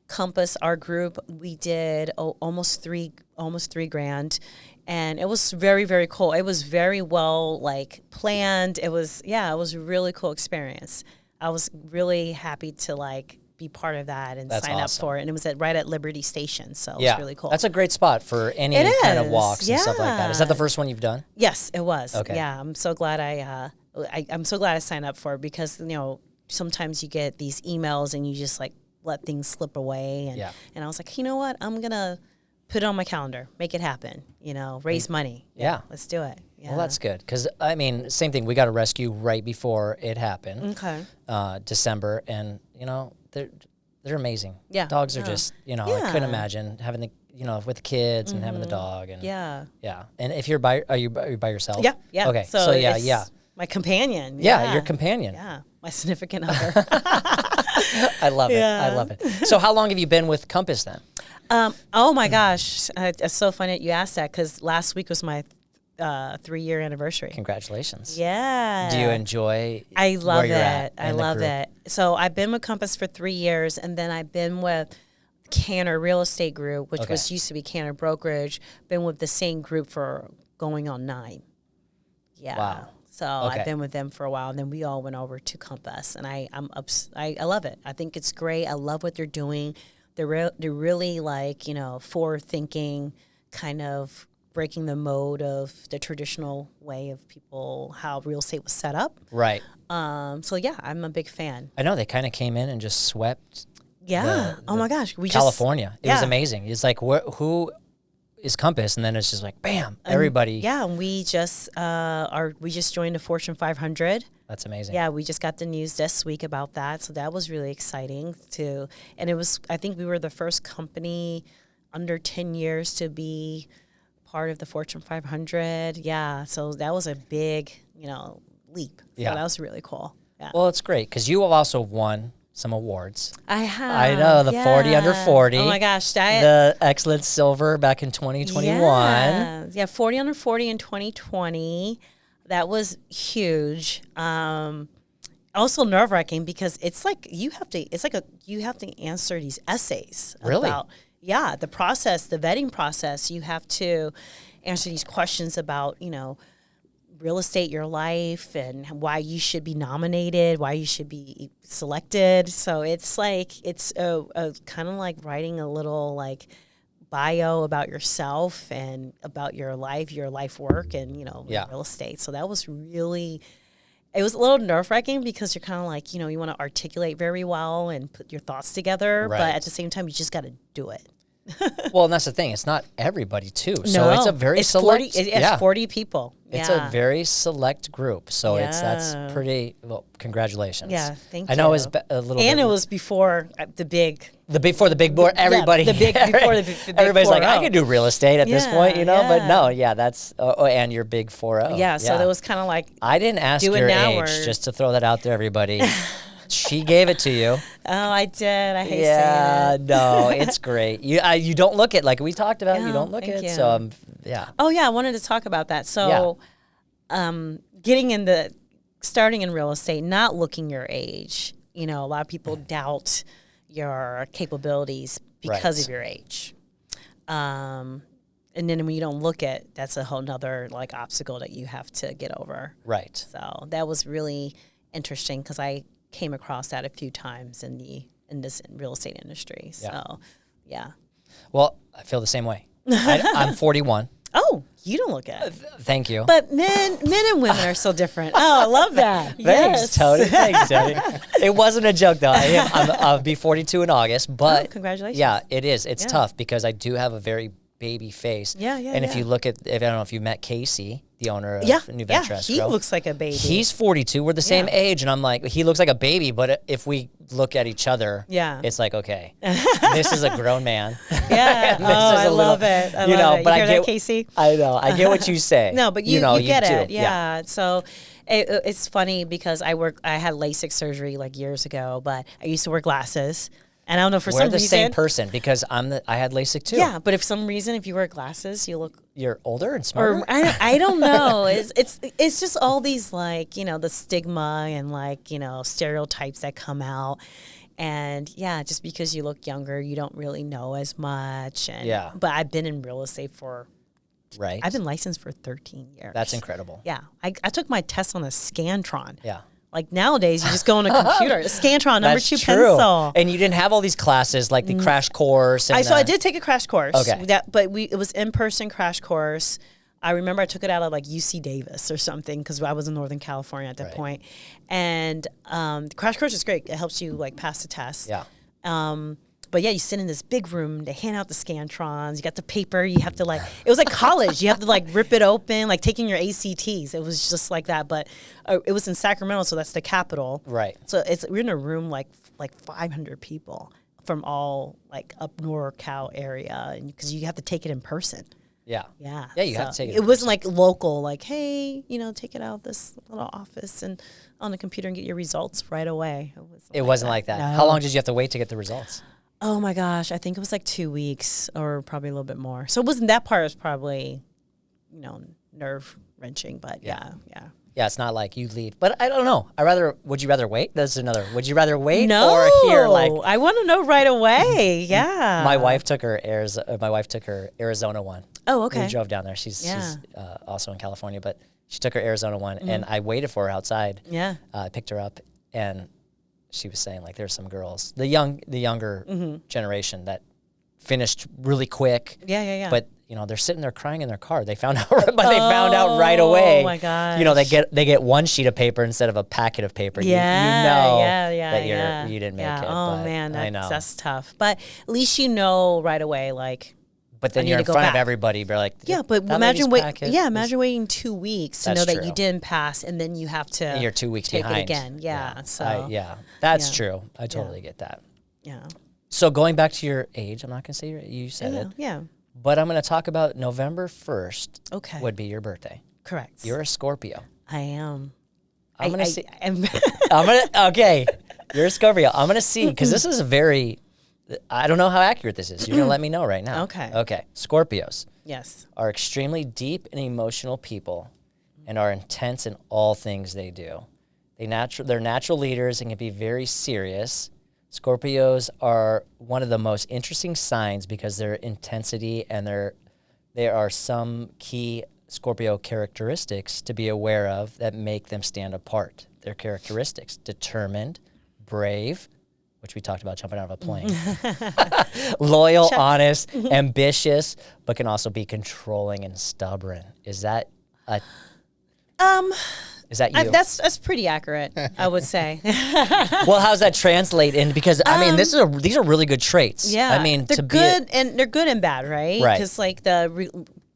Compass, our group, we did almost $3,000, and it was very, very cool. It was very well planned. It was a really cool experience. I was really happy to be part of that and sign up for it. And it was right at Liberty Station, so it was really cool. That's a great spot for any kind of walks and stuff like that. Is that the first one you've done? Yes, it was. Okay. Yeah, I'm so glad I'm so glad I signed up for it because sometimes you get these emails and you just let things slip away. And I was like, you know what? I'm gonna put it on my calendar, make it happen. Raise money. Yeah, let's do it. Well, that's good. Because, I mean, same thing. We got a rescue right before it happened. Okay. December. And, you know, they're amazing. Yeah. Dogs are just, you know, I couldn't Yeah. imagine having the, you know, with the kids and having the dog. And Yeah. Yeah. And if you're are you by yourself? Yeah. Yeah. Okay. So yeah, it's yeah. My companion. Yeah, your companion. Yeah. My significant other. I love it. Yeah. I love it. So how long have you been with Compass then? Oh my gosh. It's so funny that you asked that because last week was my 3-year anniversary. Congratulations. Yeah. Do you enjoy I love where you're it. at I in the love group? it. So I've been with Compass for 3 years, and then I've been with Canner Real Estate Group, which was used to be Canner Brokerage. Been with the same group for going on 9. Yeah. Wow. So I've been with them for a while, and then we all went over to Compass, and I love it. I think it's great. I love what they're doing. They're really like, you know, forward thinking, kind of breaking the mode of the traditional way of people, how real estate was set up. Right. So yeah, I'm a big fan. I know they kind of came in and just swept Yeah. Oh my gosh. California. It was yeah. amazing. It's like, who is Compass? And then it's just like, bam, everybody. Yeah, and we just joined the Fortune 500. That's amazing. Yeah, we just got the news this week about that, so that was really exciting too. And I think we were the first company under 10 years to be part of the Fortune 500. Yeah, so that was a big, you know, leap. So that was really cool. Yeah. Well, it's great because you have also won some awards. I have. I know, the 40 under 40. Oh my gosh. The Excellence Silver back in 2021. Yeah, 40 under 40 in 2020. That was huge. Also nerve-wracking because it's like you have to answer these essays Really? about the process, the vetting process. You have to answer these questions about, you know, real estate, your life, and why you should be nominated, why you should be selected. So it's like it's a kind of like writing a little like bio about yourself and about your life work, and, you know, real estate. So that was really, it was a little nerve-wracking because you're kind of like, you know, you want to articulate very well and put your thoughts together, Right. but at the same time, you just got to do it. Well, and that's the thing. It's not everybody, too. So it's a very select. 40, it's 40 people. It's a very select group. So that's pretty, well, congratulations. Yeah, thank you. I know it's a little And bit. it was before the big. Before the big board, everybody. Before the big everybody's like, 4-0. I can do real estate at this point, you know? Yeah. But no, that's, and your big 4-0. Yeah, so that was kind of like. I didn't ask do it your now age, or- just to throw that out there, everybody. She gave it to you. Oh, I did. I hate saying it. No, it's great. You don't look it like we talked about. You Yeah, don't look thank it. you. So yeah. Oh yeah, I wanted to talk about that. So, starting in real estate, not looking your age. You know, a lot of people doubt your capabilities because of your age. And then when you don't look it, that's a whole nother like obstacle that you have to get over. Right. So that was really interesting because I came across that a few times in this real estate industry. So, yeah. Well, I feel the same way. I'm 41. Oh, you don't look it. Thank you. But men and women are so different. Oh, I love that. Thanks, Tony. Thanks, Tony. It wasn't a joke, though. I'll be 42 in August, but congratulations. Yeah, it is. It's tough because I do have a very baby face. Yeah. And if you look at, I don't know if you met Casey, the owner of New Venture he Escrow. looks like a baby. He's 42. We're the same age, and I'm like, he looks like a baby. But if we look at each other, it's like, okay, this is a grown man. Yeah. I love it. I love it. But you I hear get, that, Casey? I know. I get what you say. No, but you get do. it. Yeah. So it's funny because I had LASIK surgery like years ago, but I used to wear glasses. And I don't know, for some reason. We're the same person because I had LASIK too. Yeah, but if some reason, if you wear glasses, you look. You're older and smarter? Or I don't know. It's just all these like, you know, the stigma and like, you know, stereotypes that come out. And yeah, just because you look younger, you don't really know as much. And, but I've been in real estate I've been licensed for 13 years. That's incredible. Yeah. I took my test on a Scantron. Yeah. Like nowadays, you just go on a computer. A Scantron, number That's 2 true. pencil. And you didn't have all these classes like the crash course. And I did take a crash course. Okay. But it was in-person crash course. I remember I took it out of like UC Davis or something because I was in Northern California at that point. And the crash course is great. It helps you like pass the test. Yeah. But But yeah, you sit in this big room, they hand out the Scantrons, you got the paper, you have to it was like college, you have to rip it open, like taking your ACTs. It was just like that, but it was in Sacramento, so that's the capital. Right. So we're in a room like 500 people from all up NorCal area, and because you have to take it in person. Yeah. Yeah. Yeah, you have to take it. It wasn't local, hey, take it out of this little office and on the computer and get your results right away. It wasn't like that. No. How long did you have to wait to get the results? Oh my gosh, I think it was 2 weeks or probably a little bit more. So it wasn't that part was probably, nerve wrenching, but yeah. Yeah, it's not like you lead, but I don't know. Would you rather wait? That's another. Would you rather wait No, or hear I want to know right away. Yeah. My wife took her Arizona one. Oh, okay. We drove down there. She's also in California, but she took her Arizona one, and I waited for her outside. Yeah. I picked her up, and she was saying there's some girls, the younger generation that finished really quick. Yeah. But they're sitting there crying in their car. They found out, but they found out right away. Oh my gosh. They get one sheet of paper instead of a packet of paper. Yeah. That you didn't make it. Oh but man, I know. that's tough. But at least right away, But then you're in front of everybody. You're like, yeah. But imagine waiting 2 weeks to know that you didn't pass, and then you have to. And you're 2 weeks take behind. it again. Yeah. That's true. I totally get that. Yeah. So going back to your age, I'm not gonna say you said it. Yeah. But I'm going to talk about November 1st. Okay. Would be your birthday. Correct. You're a Scorpio. I am. I'm going to see. Okay. You're a Scorpio. I'm going to see, because this is I don't know how accurate this is. You're going to let me know right now. Okay. Okay. Scorpios. Yes. Are extremely deep and emotional people and are intense in all things they do. They're natural leaders and can be very serious. Scorpios are one of the most interesting signs because their intensity and there are some key Scorpio characteristics to be aware of that make them stand apart. Their characteristics: determined, brave, which we talked about jumping out of a plane, loyal, honest, ambitious, but can also be controlling and stubborn. Is that Is that you? That's pretty accurate, I would say. Well, how's that translate in? Because these are really good traits. Yeah, I mean, they're good they're good and bad, right? Right. Because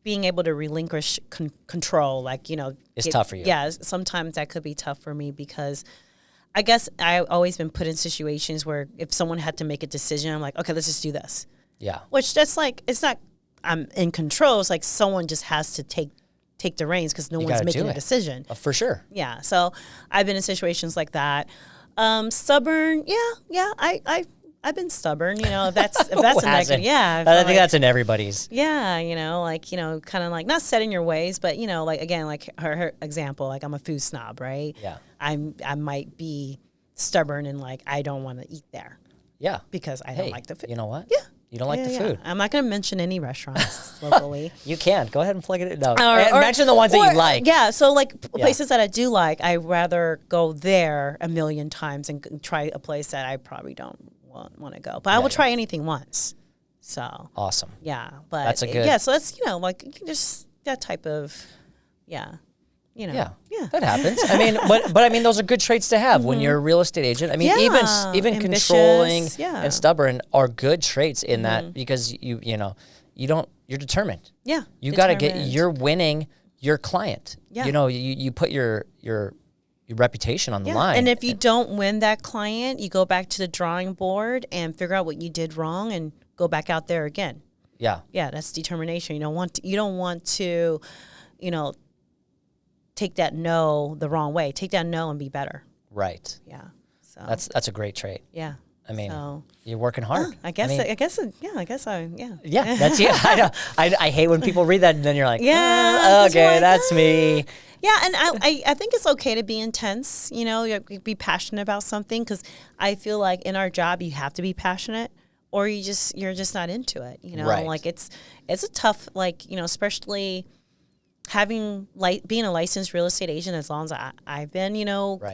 being able to relinquish control, it's tough for you. Yeah, sometimes that could be tough for me because I guess I've always been put in situations where if someone had to make a decision, I'm like, okay, let's just do this. Yeah. Which that's it's not I'm in control. It's like someone just has to take the reins because no one's making a decision. For sure. Yeah. So I've been in situations like that. Stubborn. Yeah. I've been stubborn, if that's a negative. Yeah. I think that's in everybody's. Yeah. Kind of not set in your ways, but again, her example, I'm a food snob, right? Yeah. I might be stubborn and I don't want to eat there. Yeah. Because I don't like the food. You know what? Yeah. You don't like the food. I'm not going to mention any restaurants locally. You can. Go ahead and plug it in. No. Or mention the ones that you like. Yeah. So places that I do like, I'd rather go there a million times and try a place that I probably don't want to go. But I will try anything once. So. Awesome. Yeah. But that's a good. Yeah. So that's, just that type of, yeah. Yeah, that happens. But those are good traits to have when you're a real estate agent. Even ambitious, controlling and stubborn are good traits in that because you're determined. Yeah, you got to you're winning your client. Yeah, you put your reputation on the line. And if you don't win that client, you go back to the drawing board and figure out what you did wrong and go back out there again. Yeah, that's determination. You don't want to, take that no the wrong way. Take that no and be better. Right. Yeah. So that's a great trait. Yeah. You're working hard. I guess. Yeah. Yeah. That's you. I know. I hate when people read that and then you're like, yeah. Okay, that's me. Yeah, and I think it's okay to be intense. You be passionate about something because I feel like in our job you have to be passionate or you're just not into it. Right. It's a tough especially. Being a licensed real estate agent as long as I've been,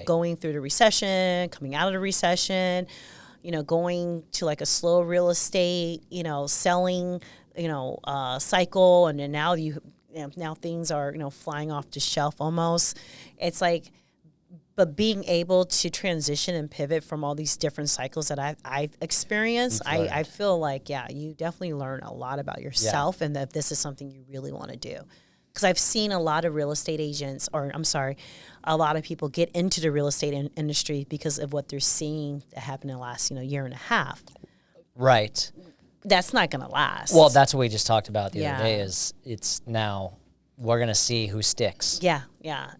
going through the recession, coming out of the recession, going to a slow real estate, selling, cycle, and then now now things are flying off the shelf almost. It's but being able to transition and pivot from all these different cycles that I've experienced, I feel like, you definitely learn a lot about yourself and that this is something you really want to do. Because I've seen a lot of real estate agents, a lot of people get into the real estate industry because of what they're seeing that happened in the last, year and a half. Right. That's not going to last. Well, that's what we just talked about the other day is it's now we're going to see who sticks. Yeah.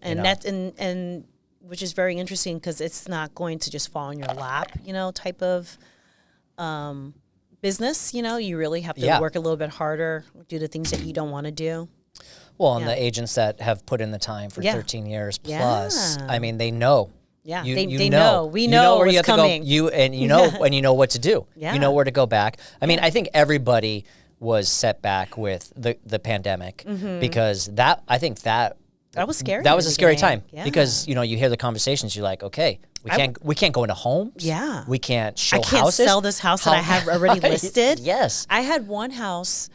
And that's, and which is very interesting because it's not going to just fall in your lap, type of business. You really have to work a little bit harder, do the things that you don't want to do. Well, and the agents that have put in the time for 13 years plus, I mean, they know. Yeah, they know. We know where what's you have coming. to go. And you know what to do. Yeah. You know where to go back. I mean, I think everybody was set back with the pandemic because that was scary. That was a scary time because you hear the conversations. You're like, okay, we can't go into homes. Yeah, we can't show houses. I can't sell this house that I have already listed. Yes, I had one house.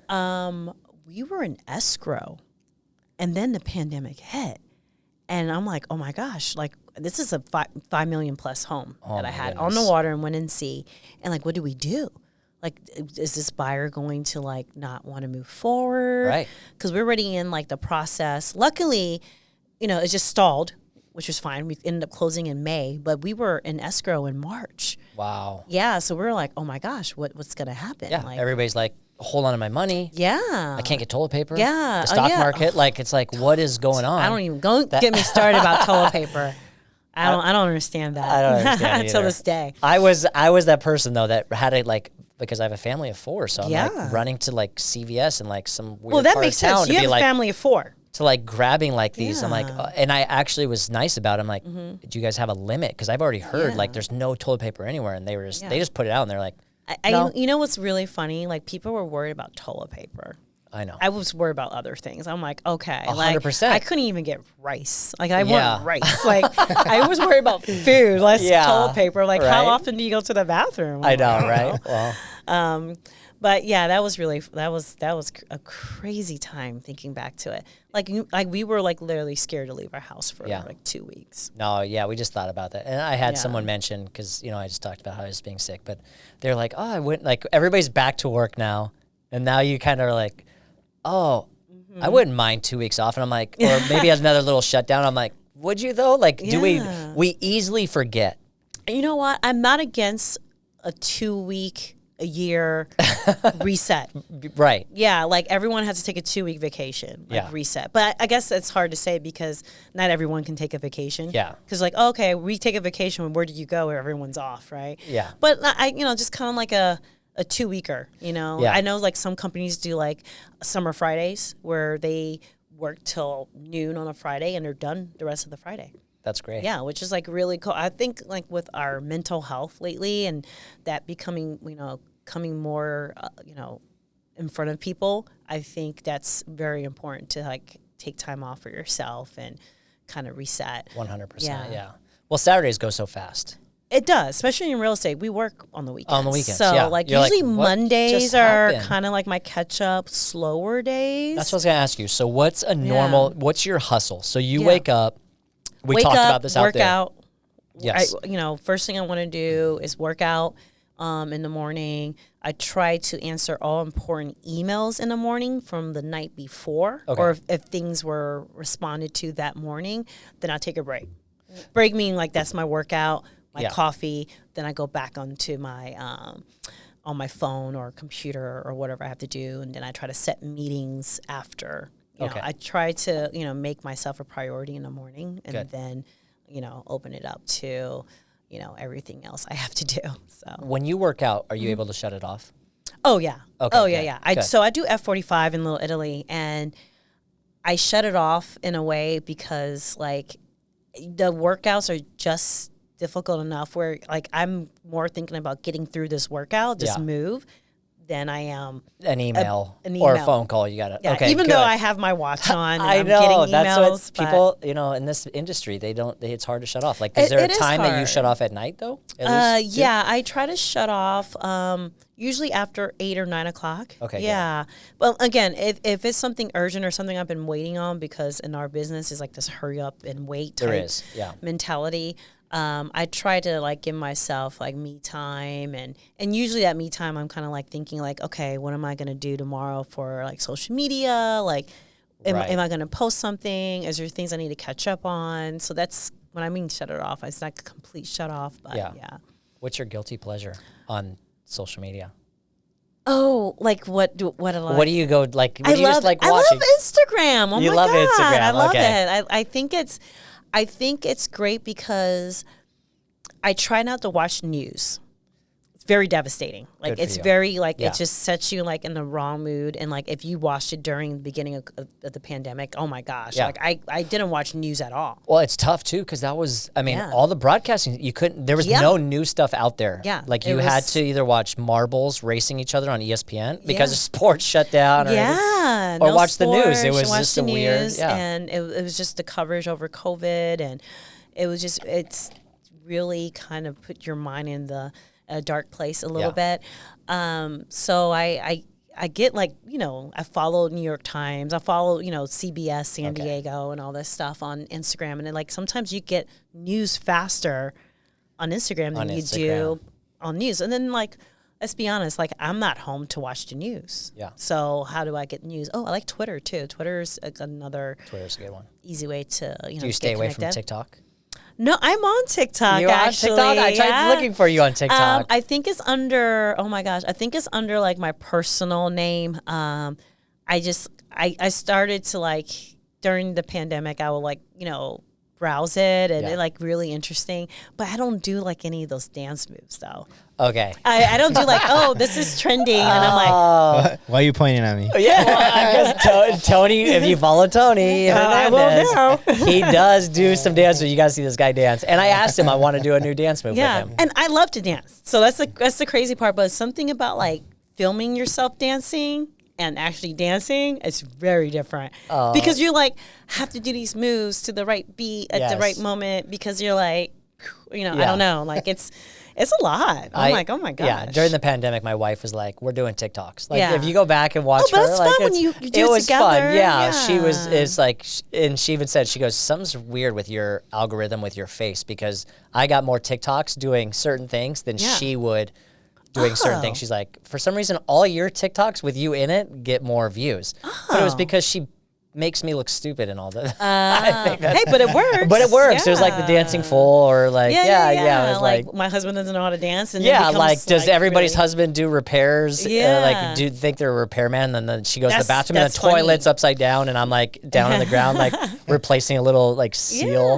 We were in escrow, and then the pandemic hit, and I'm like, oh my gosh, like this is a $5 million plus home that I had on the water in Wind and Sea, and like, what do we do? Like, is this buyer going to like not want to move forward? Right. Because we're already in like the process. Luckily, it just stalled, which was fine. We ended up closing in May, but we were in escrow in March. Wow. Yeah. So we were like, oh my gosh, what's going to happen? Yeah. Like, everybody's like, hold on to my money. Yeah. I can't get toilet paper. Yeah. The stock market. Like, it's like, what is going on? I don't even get me started about toilet paper. I don't understand that. I don't understand until this day. I was that person though that had it like because I have a family of 4, so I'm like running to like CVS and like some weird that part makes of town sense. You have a family of 4. To like grabbing like these. I'm like, and I actually was nice about it. I'm like, do you guys have a limit? Because I've already heard like there's no toilet paper anywhere, and they just put it out and they're like, no. You know what's really funny? Like people were worried about toilet paper. I know. I was worried about other things. I'm like, okay, 100%. Like I couldn't even get rice. Like I want rice. Like I was worried about food, less toilet paper. Like how often do you go to the bathroom? I know, right? Well. But yeah, that was a crazy time thinking back to it. Like we were like literally scared to leave our house for like 2 weeks. No, we just thought about that. And I had someone mention, because, I just talked about how I was being sick, but they're like, oh, I went, like everybody's back to work now. And now you kind of are like, oh, I wouldn't mind 2 weeks off. And I'm like, or maybe another little shutdown. I'm like, would you though? Like, do we easily forget? You know what? I'm not against a 2 week, a year reset. Right. Yeah. Like everyone has to take a 2 week vacation, reset. But I guess it's hard to say because not everyone can take a vacation. Yeah. Because like, okay, we take a vacation. Where do you go? Where everyone's off. Right. Yeah. But I, just kind of like a 2 weeker, Yeah. I know like some companies do like summer Fridays where they work till noon on a Friday and they're done the rest of the Friday. That's great. Yeah, which is like really cool. I think like with our mental health lately and that becoming, coming more, in front of people, I think that's very important to like take time off for yourself and kind of reset. 100%. Yeah. Well, Saturdays go so fast. It does, especially in real estate. We work on the weekends. On the weekends, so like usually Mondays are kind of like my catch up, slower days. That's what I was gonna ask you. So what's a normal? What's your hustle? So you wake up. We talked about this out there. Work out. Yes. First thing I want to do is work out in the morning. I try to answer all important emails in the morning from the night before, or if things were responded to that morning, then I take a break. Break meaning like that's my workout. My coffee, then I go back onto my on my phone or computer or whatever I have to do, and then I try to set meetings after. You know, I try to make myself a priority in the morning, and then open it up to everything else I have to do. So when you work out, are you able to shut it off? Oh yeah. Okay, oh yeah. So I do F45 in Little Italy, and I shut it off in a way because like the workouts are just difficult enough where like I'm more thinking about getting through this workout, move, than I am an email, an or a email. phone call. You got it. Yeah, Okay, even good. though I have my watch on, and I I'm know getting emails, that's what but people, in this industry, it's hard to shut off. Like, is there a it is time that you hard. shut off at night though? At least, too? Yeah, I try to shut off usually after 8 or 9 o'clock. Okay, yeah. Well, again, if it's something urgent or something I've been waiting on, because in our business is like this hurry up and wait type There is, yeah. mentality. I try to like give myself like me time, and usually that me time I'm kind of like thinking like, okay, what am I gonna do tomorrow for like social media? Like, am I gonna post something? Is there things I need to catch up on? So that's when I mean shut it off. It's not a complete shut off, but yeah. What's your guilty pleasure on social media? Oh, like what do I like? What do you go like? What do you just like I watching? love Instagram. Oh You my love God. Instagram, I love okay. it. I think it's great because I try not to watch news. It's very devastating. Like Good for it's you. very like Yeah. it just sets you like in the wrong mood. And like if you watched it during the beginning of the pandemic, oh my gosh, Yeah. like I didn't watch news at all. Well, it's tough too because that was, Yeah. all the broadcasting you couldn't. There was Yeah. no new stuff out there. Yeah, like it you had was- to either watch marbles racing each other on ESPN because Yeah. of sports shut down. Or anything. Yeah, Or no watch the news. It sports, was watch just the a weird. news, Yeah. and it was just the coverage over COVID, and it's really kind of put your mind in a dark place a little bit. So I get like, I follow New York Times, I follow, CBS San Diego and all this stuff on Instagram, and then like sometimes you get news faster on Instagram than you do on news, and then like. Let's be honest, like I'm not home to watch the news. Yeah. So how do I get news? Oh, I like Twitter too. Twitter's another Twitter's a good one. easy way to, Do you stay away from TikTok? No, I'm on TikTok. You on actually. TikTok? I tried looking for you on TikTok. I think it's under. Oh my gosh, I think it's under like my personal name. I started to like during the pandemic. I will like browse it and it like really interesting. But I don't do like any of those dance moves though. Okay. I don't do like, oh, this is trending, and I'm like, Why are you pointing at me? Yeah, well, I guess Tony, if you follow Tony, I will Hernandez, he does do some dance. You got to see this guy dance. And I asked him, I want to do a new dance move with him. and I love to dance. So that's the crazy part. But something about like filming yourself dancing and actually dancing, it's very different because you like have to do these moves to the right beat at the right moment because you're like, I don't know, like it's a lot. I'm like, oh my gosh. Yeah, during the pandemic, my wife was like, we're doing TikToks. Like, Yeah. if you go back and watch but her, it's like, fun when you do it was together. fun. Yeah, she was, Yeah. it's like, and she even said, she goes, something's weird with your algorithm with your face because I got more TikToks doing certain things than she would doing certain things. She's like, for some reason, all your TikToks with you in it get more views. But it was because she makes me look stupid and all that. Hey, but it works. But it works. It was like the Yeah. dancing fool or like, it was like, like my husband doesn't know how to dance, and yeah, it becomes, like does everybody's really- husband do repairs? Yeah. Like do you think they're a repairman? And then she goes to the That's- bathroom and the that's funny. toilet's upside down, and I'm like down on the ground, like replacing a little like seal.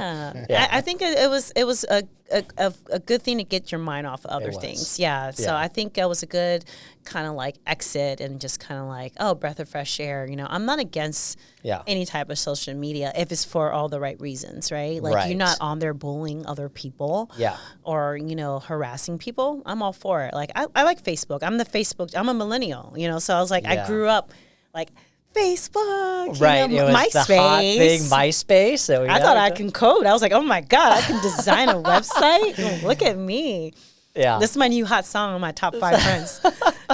Yeah. I think it was a good thing to get your mind off of other was. things. Yeah. So Yeah. I think it was a good kind of like exit and just kind of like, oh, breath of fresh air. I'm not against any type of social media if it's for all the right reasons, right? Like Right. you're not on there bullying other people Yeah. or, harassing people. I'm all for it. Like I like Facebook. I'm a millennial, so I was like, I Yeah. grew up like Facebook, Right. It was MySpace. the hot thing, MySpace. So, I thought I can code. I was like, oh my God, I can design a website. Oh, look at me. Yeah. This is my new hot song on my top 5 friends,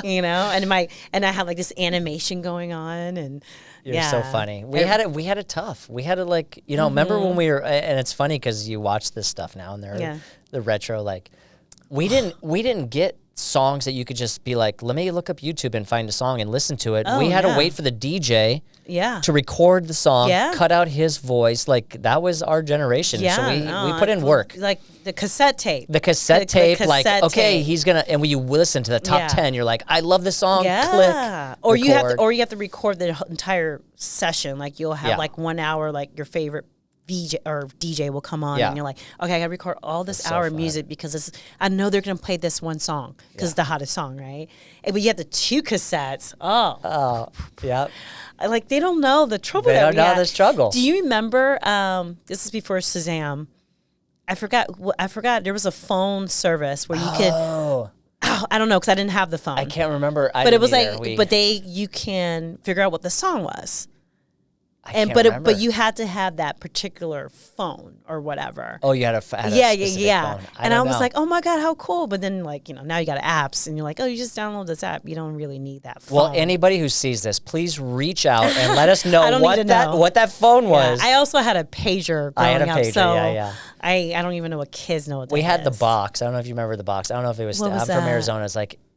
and I have like this animation going on, and You're so funny. We had it tough. We had it like, remember when we were, and it's funny because you watch this stuff now and they're the retro, like we didn't get songs that you could just be like, let me look up YouTube and find a song and listen to it. We had to wait for the DJ to record the song, cut out his voice. Like that was our generation. So we put in work. Like the cassette tape. The cassette tape, like, cassette okay, tape. he's gonna, and when you listen to the top 10, you're like, I love this song, Yeah. click, Or you record. you have to record the entire session. Like you'll have like 1 hour, like your favorite VJ or DJ will come on and you're like, okay, I gotta record all this hour of music because I know they're gonna play this one song because it's the hottest song, right? But you have the 2 cassettes. Oh, yeah. Like they don't know the trouble. They that don't we know had. the struggle. Do you remember? This is before Shazam. I forgot. There was a phone service where you could. Oh I don't know because I didn't have the phone. I can't remember. But it was you can figure out what the song was. But you had to have that particular phone or whatever. Oh, you had a phone. And I was like, oh my God, how cool. But then now you got apps and you're like, oh, you just download this app. You don't really need that phone. Well, anybody who sees this, please reach out and let us know what that phone was. I also had a pager growing up. Pager, so I don't even know what kids know what that We had is. the box. I don't know if you remember the box. I don't know if it was, I'm from Arizona.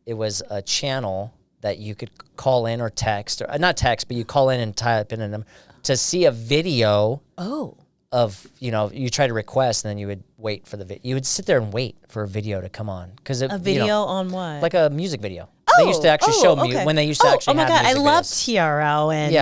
It was a channel that you could call in or text, or not text, but you call in and type in them to see a video of, you try to request and then you would wait for the video. You would sit there and wait for a video to come on. A video on what? Like a music video. They used to actually show when they used to actually have music videos. I love TRL and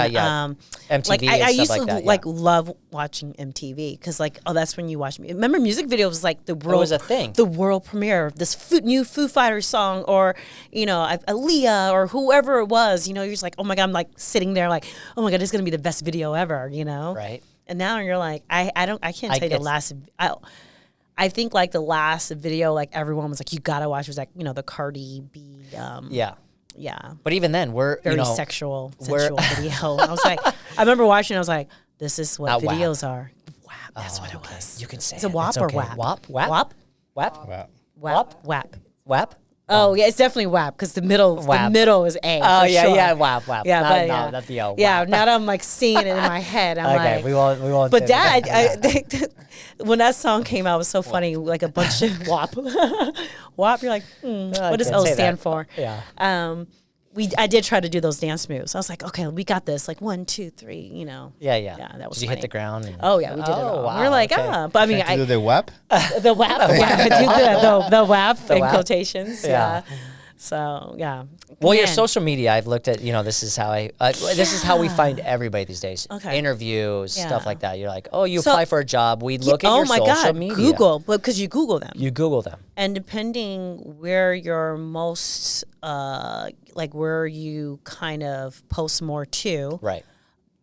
MTV I and used stuff to like that. love watching MTV because that's when you watch me. Remember music videos was like the world. It was a thing. The world premiere of this new Foo Fighters song or Aaliyah or whoever it was. You're just like, oh my God, I'm like sitting there like, oh my God, this is gonna be the best video ever. Right. And now you're like, I can't tell you the last. I think like the last video, like everyone was like, you gotta watch. It was like the Cardi B. Yeah. But even then, we're very sensual video. I was like, I remember watching. I was like, this is what videos are. WAP. That's what it was. You can say it's a WAP or WAP. WAP. WAP. WAP. WAP. WAP. WAP. Oh yeah, it's definitely WAP because the middle is A. Oh yeah, sure. WAP. Yeah, not the O. Yeah, now that I'm like seeing it in my head, I'm like, we won't. But when that song came out, it was so funny. Like a bunch of WAP, WAP. You're like, what does O stand for? Yeah. I did try to do those dance moves. I was like, okay, we got this. Like 1, 2, 3. Yeah, that was. Did you hit the ground? Oh yeah, we did it all. Wow, we were like, but I mean, I do the WAP. The WAP. Yeah, the WAP in quotations. Yeah. So yeah. Well, your social media, I've looked at. This is how this is how we find everybody these days. Okay. Interviews, stuff like that. You're like, oh, you apply for a job. We look at your social media. Google, because you Google them. You Google them, and depending where you're most, where you kind of post more to, right?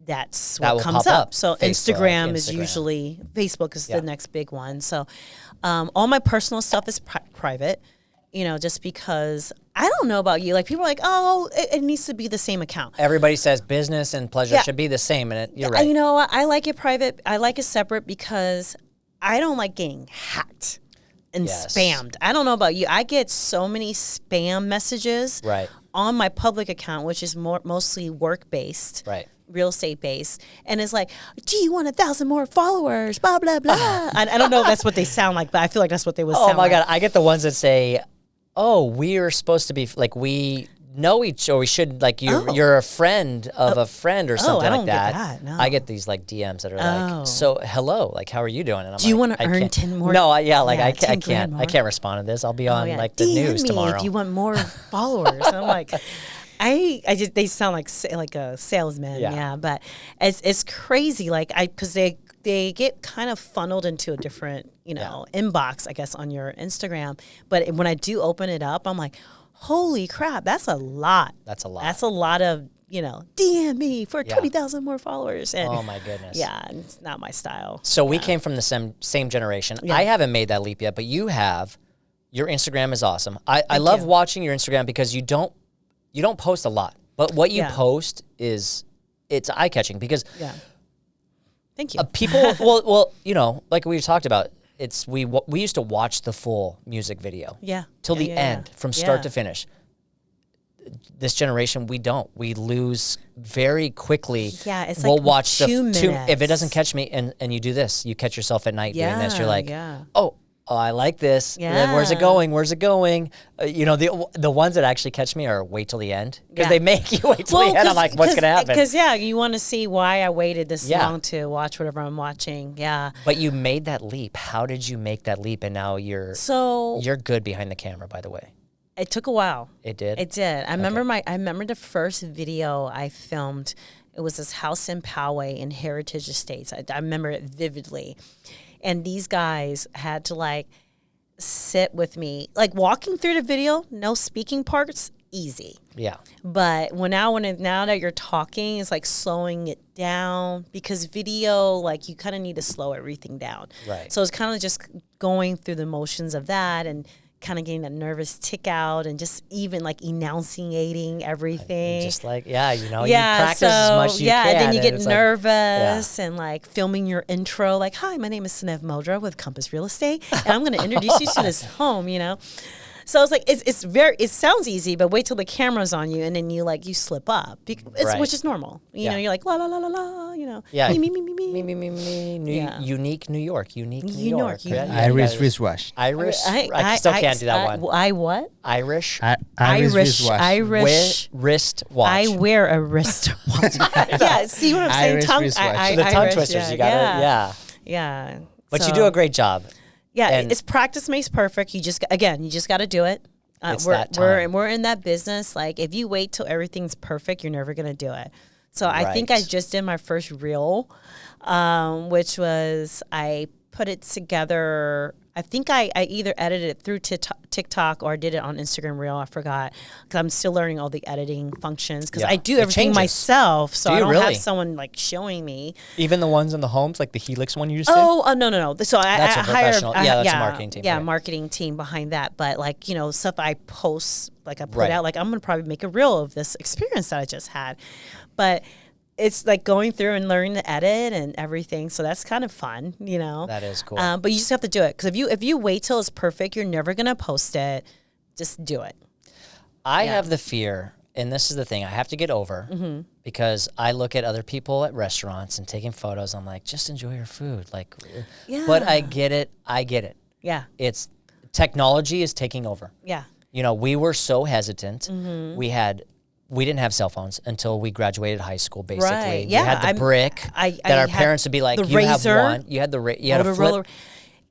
That's what comes up. So Facebook, Instagram is usually, Facebook is the next big one. So all my personal stuff is private. Just because I don't know about you. Like people are like, oh, it needs to be the same account. Everybody says business and pleasure should be the same, and you're right. You know what? I like it private. I like it separate because I don't like getting hacked and spammed. I don't know about you. I get so many spam messages on my public account, which is mostly work-based. Right. Real estate based, and it's like, do you want 1,000 more followers? Blah blah blah. I don't know if that's what they sound like, but I feel like that's what they would sound like. Oh my God, I get the ones that say, oh, we are supposed to be like we know each, or we should like you're a friend of a friend or something like that. Get that. No. I get these like DMs that are like, so hello, like how are you doing? And I'm do you want to earn 10 more? No, I can't respond to this. I'll be on like the news tomorrow. If you want more followers, and I'm like. They sound like a salesman, but it's crazy, because they get kind of funneled into a different, inbox, I guess, on your Instagram. But when I do open it up, I'm like, holy crap, that's a lot. That's a lot of, DM me for 20,000 more followers. And, oh my goodness. Yeah, it's not my style. So we came from the same generation. Yeah. I haven't made that leap yet, but you have. Your Instagram is awesome. I love watching your Instagram because you don't post a lot, but what you post it's eye-catching because thank you. People, well, like we talked about, we used to watch the full music video, till the end, from start to finish. This generation, we don't. We lose very quickly. Yeah, it's we'll like watch 2 minutes. If it doesn't catch me, and you do this, you catch yourself at night doing this. You're like, oh, I like this. Yeah. Where's it going? The ones that actually catch me are wait till the end because they make you wait till the end. I'm like, what's going to happen? Because, you want to see why I waited this long to watch whatever I'm watching. Yeah. But you made that leap. How did you make that leap? And now you're good behind the camera, by the way. It took a while. It did? It did. I remember the first video I filmed. It was this house in Poway in Heritage Estates. I remember it vividly. And these guys had to sit with me, walking through the video, no speaking parts, easy. Yeah. But now that you're talking, it's like slowing it down because video, you kind of need to slow everything down. Right. So it's kind of just going through the motions of that and kind of getting that nervous tick out and just even like enunciating everything. Just like, you practice as much as you can. And then you get it's nervous and like filming your intro, like, hi, my name is Sid Muldrow with Compass Real Estate, and I'm going to introduce you to this home, So it's like it sounds easy, but wait till the camera's on you, and then you slip up, which is normal. You're like la la la la la. Yeah. Me. Unique New York. Unique New York. Irish wristwatch. Irish. I still can't do that one. I what? Irish. Irish wristwatch. Irish wrist watch. I wear a wristwatch. Yeah. See what I'm saying? Irish wristwatch. The tongue twisters. You gotta. Yeah. But you do a great job. Yeah, and it's practice makes perfect. You just got to do it. We're in that business. Like, if you wait till everything's perfect, you're never gonna do it. So I think I just did my first reel, which was I put it together. I think I either edited it through TikTok or I did it on Instagram Reel. I forgot because I'm still learning all the editing functions because I do everything myself. So I don't have someone like showing me. Even the ones in the homes, like the Helix one you just did? No. So that's I a professional. hired, that's a marketing team. Yeah, marketing team behind that. But like, stuff I post, like I put out, like I'm going to probably make a reel of this experience that I just had. But it's like going through and learning to edit and everything. So that's kind of fun, That is cool. But you just have to do it. Because if you wait till it's perfect, you're never going to post it. Just do it. I have the fear, and this is the thing I have to get over, because I look at other people at restaurants and taking photos. I'm like, just enjoy your food. Like, but I get it. Yeah. It's technology is taking over. Yeah. We were so hesitant. We didn't have cell phones until we graduated high school, basically. Right. Yeah. We had the brick that our parents would be like, you razor, have one. You had a flip.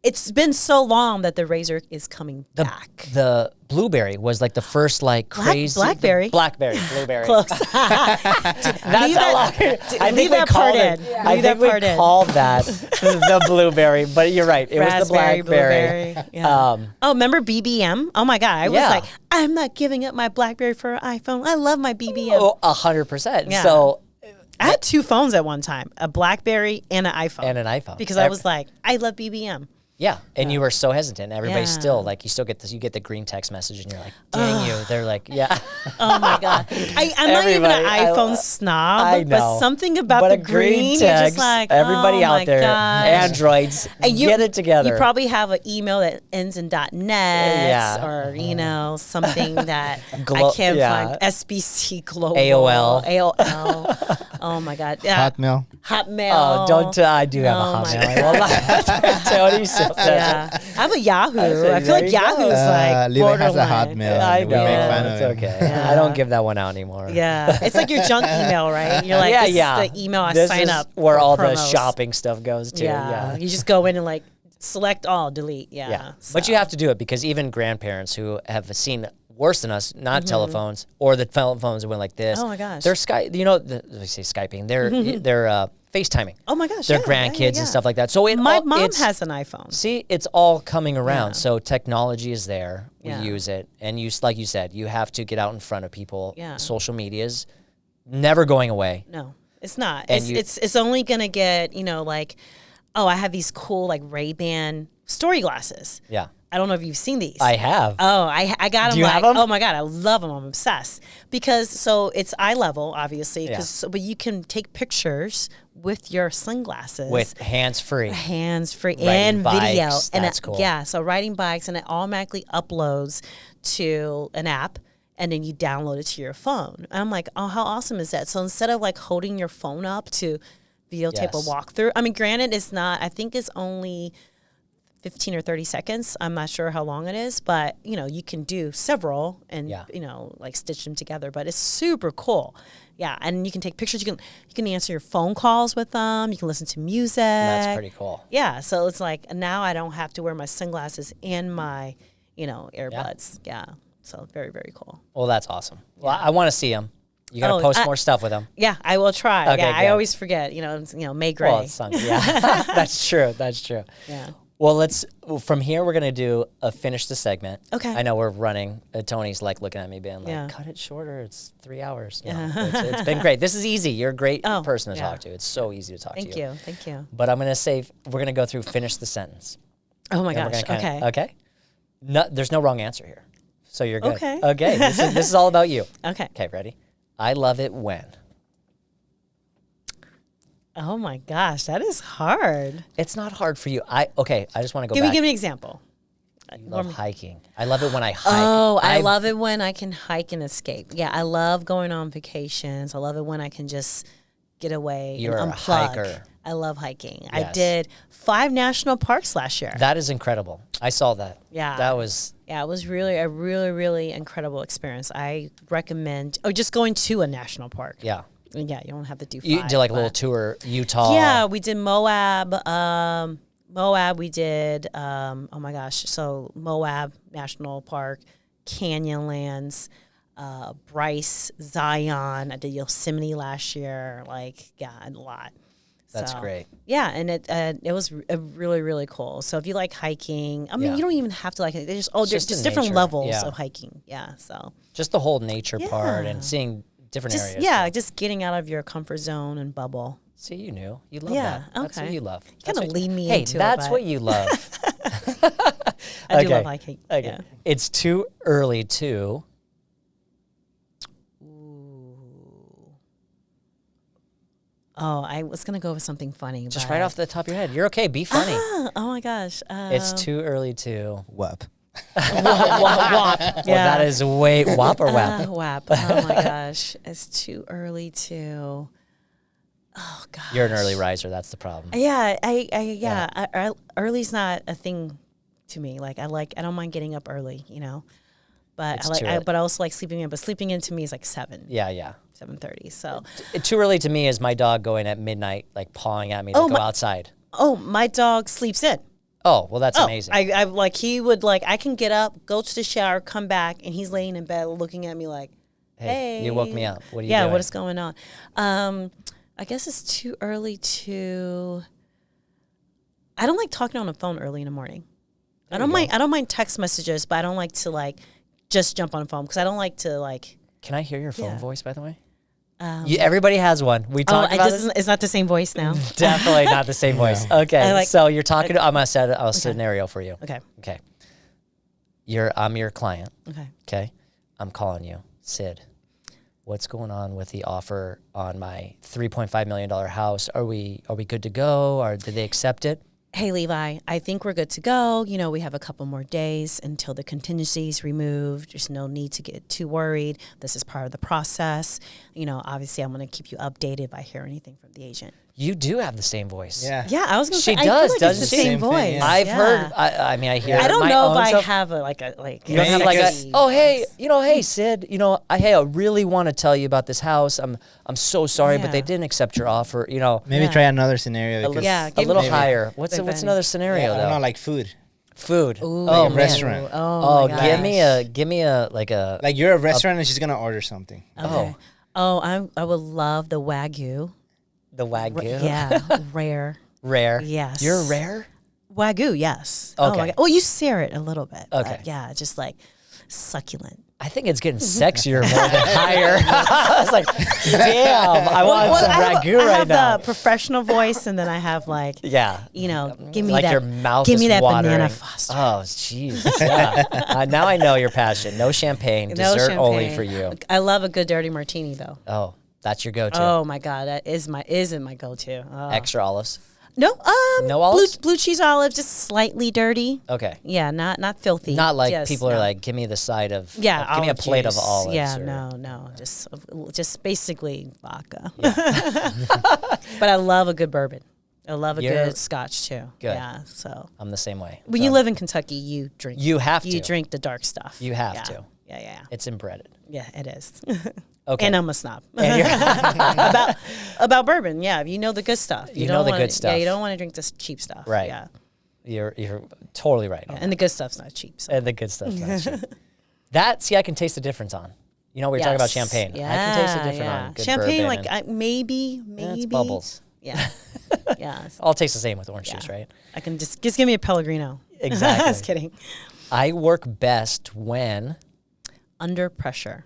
It's been so long that the razor is coming back. The Blueberry was like the first crazy. Blackberry. Blueberry. Close. That's how long. I think we called it. I think we called that the Blueberry, but you're right. It was the Blackberry. Yeah. Remember BBM? Oh my God. I was like, I'm not giving up my Blackberry for an iPhone. I love my BBM. Oh, 100%. Yeah. So I had two phones at one time, a Blackberry and an iPhone. Because I was like, I love BBM. Yeah, and you were so hesitant. Everybody's still like, you get the green text message, and you're like, dang you. They're like, yeah. Oh my God. I'm not even an iPhone snob, but something about the green text, just like, everybody out there, Androids, get it together. You probably have an email that ends in .net or, something that I can't find. SBC Global. AOL. Oh my God. Yeah. Hotmail. Oh, I do have a Hotmail. Tony I have a Yahoo. I feel like Yahoo's like Levi has a Hotmail. I know. We make fun It's of okay. Yeah. I don't give that one out anymore. Yeah. It's like your junk email, right? You're like, this is the email I sign up where all promos. the shopping stuff goes to. Yeah. You just go in and select all, delete. Yeah. So. But you have to do it because even grandparents who have seen worse than us, not telephones or the telephones that went like this. Oh my gosh. They're they say Skyping. They're FaceTiming. Oh my gosh. Their grandkids and stuff like that. So my mom has an iPhone. See, it's all coming around. So technology is there. We use it. And like you said, you have to get out in front of people. Yeah. Social media is never going away. No, it's not. It's only going to get, I have these cool Ray-Ban story glasses. Yeah. I don't know if you've seen these. I have. Oh, I got them. Do you have them? Oh my God, I love them. I'm obsessed because it's eye level, obviously. But you can take pictures with your sunglasses with hands free and video. And that's cool. Yeah, so riding bikes and it automatically uploads to an app. And then you download it to your phone. And I'm like, oh, how awesome is that? So instead of holding your phone up to videotape a walkthrough, I mean, granted, it's not. I think it's only 15 or 30 seconds. I'm not sure how long it is, but you can do several and stitch them together. But it's super cool. Yeah, and you can take pictures. You can answer your phone calls with them. You can listen to music. That's pretty cool. Yeah, so it's like now I don't have to wear my sunglasses and my earbuds. Yeah, so very, very cool. Well, that's awesome. Well, I want to see them. You got to post more stuff with them. Yeah, I will try. Okay, I always forget. May Gray. Well, that's true. That's true. Yeah. Well, from here, we're going to do finish the segment. Okay. I know we're running. Tony's looking at me being cut it shorter. It's 3 hours. No, it's been great. This is easy. You're a great person to talk to. It's so easy to talk to you. Thank you. But I'm going to say, we're going to go through finish the sentence. Oh my gosh. Okay. Okay? No, there's no wrong answer here. So you're good. Okay. Okay. This is all about you. Okay. Okay, ready? I love it when. Oh my gosh, that is hard. It's not hard for you. I just want to go Give back. me an example. You love hiking. I love it when I hike. Oh, I love it when I can hike and escape. Yeah, I love going on vacations. I love it when I can just get away You're and a unplug. hiker. I love hiking. Yes. I did 5 national parks last year. That is incredible. I saw that. Yeah. That was Yeah, it was really a really incredible experience. I recommend, just going to a national park. yeah. Yeah, you don't have to do 5. You did like a little but- tour, Utah. Yeah, we did Moab. Moab, we did, oh my gosh, so Moab National Park, Canyonlands, Bryce, Zion. I did Yosemite last year. Like, yeah, a lot. That's So, great. Yeah, and it was really cool. So if you like hiking, I mean, Yeah. you don't even have to like it. There's just just the different nature, levels yeah. of hiking. Yeah, so Just the whole nature part Yeah. and seeing different just areas. just getting out of your comfort zone and bubble. See, you knew. You love Yeah, that. That's what okay. you love. Kind That's of what- lead me hey, into it. that's but what you love. I do Okay. love hiking. Okay. Yeah. It's too early to. Oh, I was gonna go with something funny. Just but- right off the top of your head. You're okay. Be funny. Oh my gosh. It's too early to. Whoop. WAP. Well, that is way WAP or WAP. WAP. Oh my gosh. It's too early to. Oh gosh. You're an early riser. That's the problem. Yeah, early's not a thing to me. Like I don't mind getting up early, you know. But It's too early. but I also like sleeping in. But sleeping in to me is like 7, Yeah. 7:30. So Too early to me is my dog going at midnight, like pawing at me to go outside. my dog sleeps in. Oh, well, that's amazing. I like he would like I can get up, go to the shower, come back, and he's laying in bed looking at me like, "Hey, you woke me up. What are you yeah, doing? what is going on?" I guess it's too early to. I don't like talking on the phone early in the morning. I don't mind text messages, but I don't like to like just jump on the phone because I don't like to like. Can I hear your phone Yeah. voice, by the way? Everybody has one. We talked about this. It's not the same voice now. Definitely not the same voice. Okay, so you're talking. I'm gonna set a scenario for you. Okay. Okay. I'm your client. Okay. Okay. I'm calling you, Sid. What's going on with the offer on my $3.5 million house? Are we good to go? Or did they accept it? Hey, Levi, I think we're good to go. You know, we have a couple more days until the contingency is removed. There's no need to get too worried. This is part of the process. You know, obviously, I'm going to keep you updated if I hear anything from the agent. You do have the same voice. Yeah. Yeah, I was going to She say, does, I feel like doesn't it's the she? same Same thing, voice. yeah. I've Yeah. heard. I mean, I hear. I don't my know if own I self. have a You don't have like a, crazy oh hey, voice. hey Sid, hey, I really want to tell you about this house. I'm so sorry, but they Yeah. didn't accept your offer. Maybe Yeah. try another scenario. A, Because, Yeah, a give little me- higher. What's Big what's Benny. another scenario I though? don't know, like food. Food. Ooh, Oh, a man. restaurant. Oh, my give gosh. me a like a. Like you're a restaurant and she's gonna order something. Okay. Oh, I would love the Wagyu. The Wagyu. Yeah, rare. Rare. Yes. You're rare? Wagyu, yes. Okay. Oh, my God. Well, you sear it a little bit. but Okay. yeah, just like succulent. I think it's getting sexier more than higher. I was like, damn, I want some ragu I right have now. the professional voice, and then I have like, Yeah. you know, give me Like that. your mouth give is me that watering. banana foster. Oh, jeez. Yeah. Now I know your passion. No champagne. No Dessert only champagne. for you. I love a good dirty martini, though. Oh, that's your go-to. Oh my God, that is my go-to. Oh. Extra olives. No, No olives? blue cheese olive, just slightly dirty. Okay. Yeah, not filthy. Not like Just, people are no. like, give me the side of. Yeah, give me a olive plate of juice. olives. Yeah, or- no, just basically vodka. But I love a good bourbon. I love a You're- good Scotch too. Good. Yeah, so I'm the same way. when So you live in Kentucky, you drink. You have You to. drink the dark stuff. You have Yeah. to. Yeah. It's inbred. Yeah, it is. Okay. And I'm a snob And you're- about bourbon. Yeah, you know the good stuff. You don't know the wanna- good stuff. Yeah, you don't want to drink this cheap stuff. Right. Yeah, you're totally right. on and the good stuff's not cheap. So. And the good stuff. See, I can taste the difference on. You know, we were talking about Yes. champagne. Yeah, I can taste the difference on good champagne. bourbon Like and- maybe. it's bubbles. Yeah, yeah. All tastes the same with orange Yeah. juice, right? I can just give me a Pellegrino. Exactly. Just kidding. I work best when Under pressure.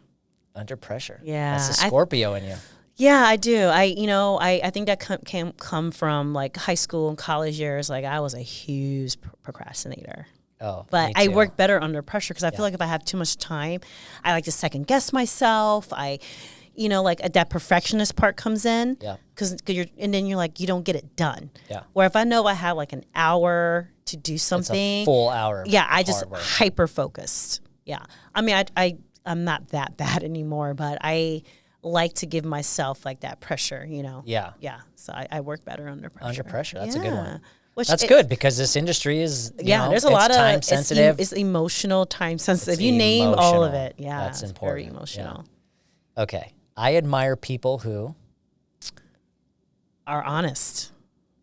under pressure. Yeah, That's the Scorpio in you. Yeah, I do. I think that can come from like high school and college years. Like I was a huge procrastinator. Oh, but me I too. work better under pressure because I feel like if I have too much time, I like to second guess myself. Like that perfectionist part comes in. Yeah. And then you're like, you don't get it done. Yeah. Where if I know I have like an hour to do something, It's a full hour. yeah, I just hard work. hyper focused. Yeah. I mean, I'm not that bad anymore, but I like to give myself like that pressure, Yeah. Yeah. So I work better under pressure. Under pressure. That's a good one. Which That's good because this industry is, there's a lot of time sensitive. It's emotional, time sensitive. It's You name all of emotional. it. Yeah. That's it's important. very emotional. Yeah. Okay. I admire people who. Are honest,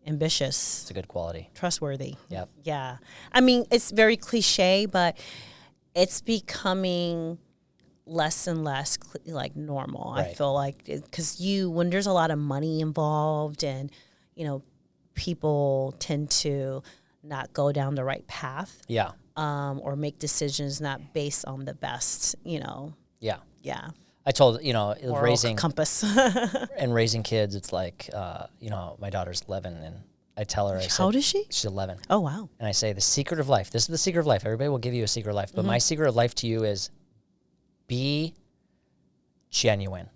ambitious, It's a good quality. trustworthy. Yep. Yeah. I mean, it's very cliche, but it's becoming less and less like normal. I Right. feel like because when there's a lot of money involved and, people tend to not go down the right path Yeah. or make decisions not based on the best, Yeah. yeah, I told, moral raising compass. raising kids, it's like, my daughter's 11 and I tell her, How old is she? She's 11. Oh, wow. And I say, the secret of life, this is the secret of life. Everybody will give you a secret of life. But my secret of life to you is be genuine.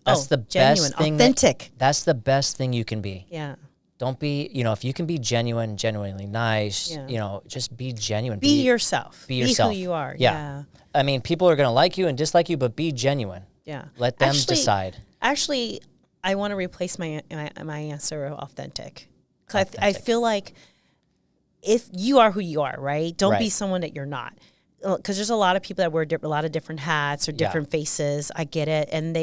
That's the genuine, best thing. authentic. That's the best thing you can be. Yeah. Don't be, if you can be genuinely nice, Yeah. just be genuine. Be yourself. Be yourself. Who you are. Yeah. Yeah. I mean, people are going to like you and dislike you, but be genuine. Yeah. Let them decide. Actually, I want to replace my answer of authentic. Because I feel like if you are who you are, right? Don't be Right. someone that you're not. Because there's a lot of people that wear a lot of different hats or different faces. I get it. And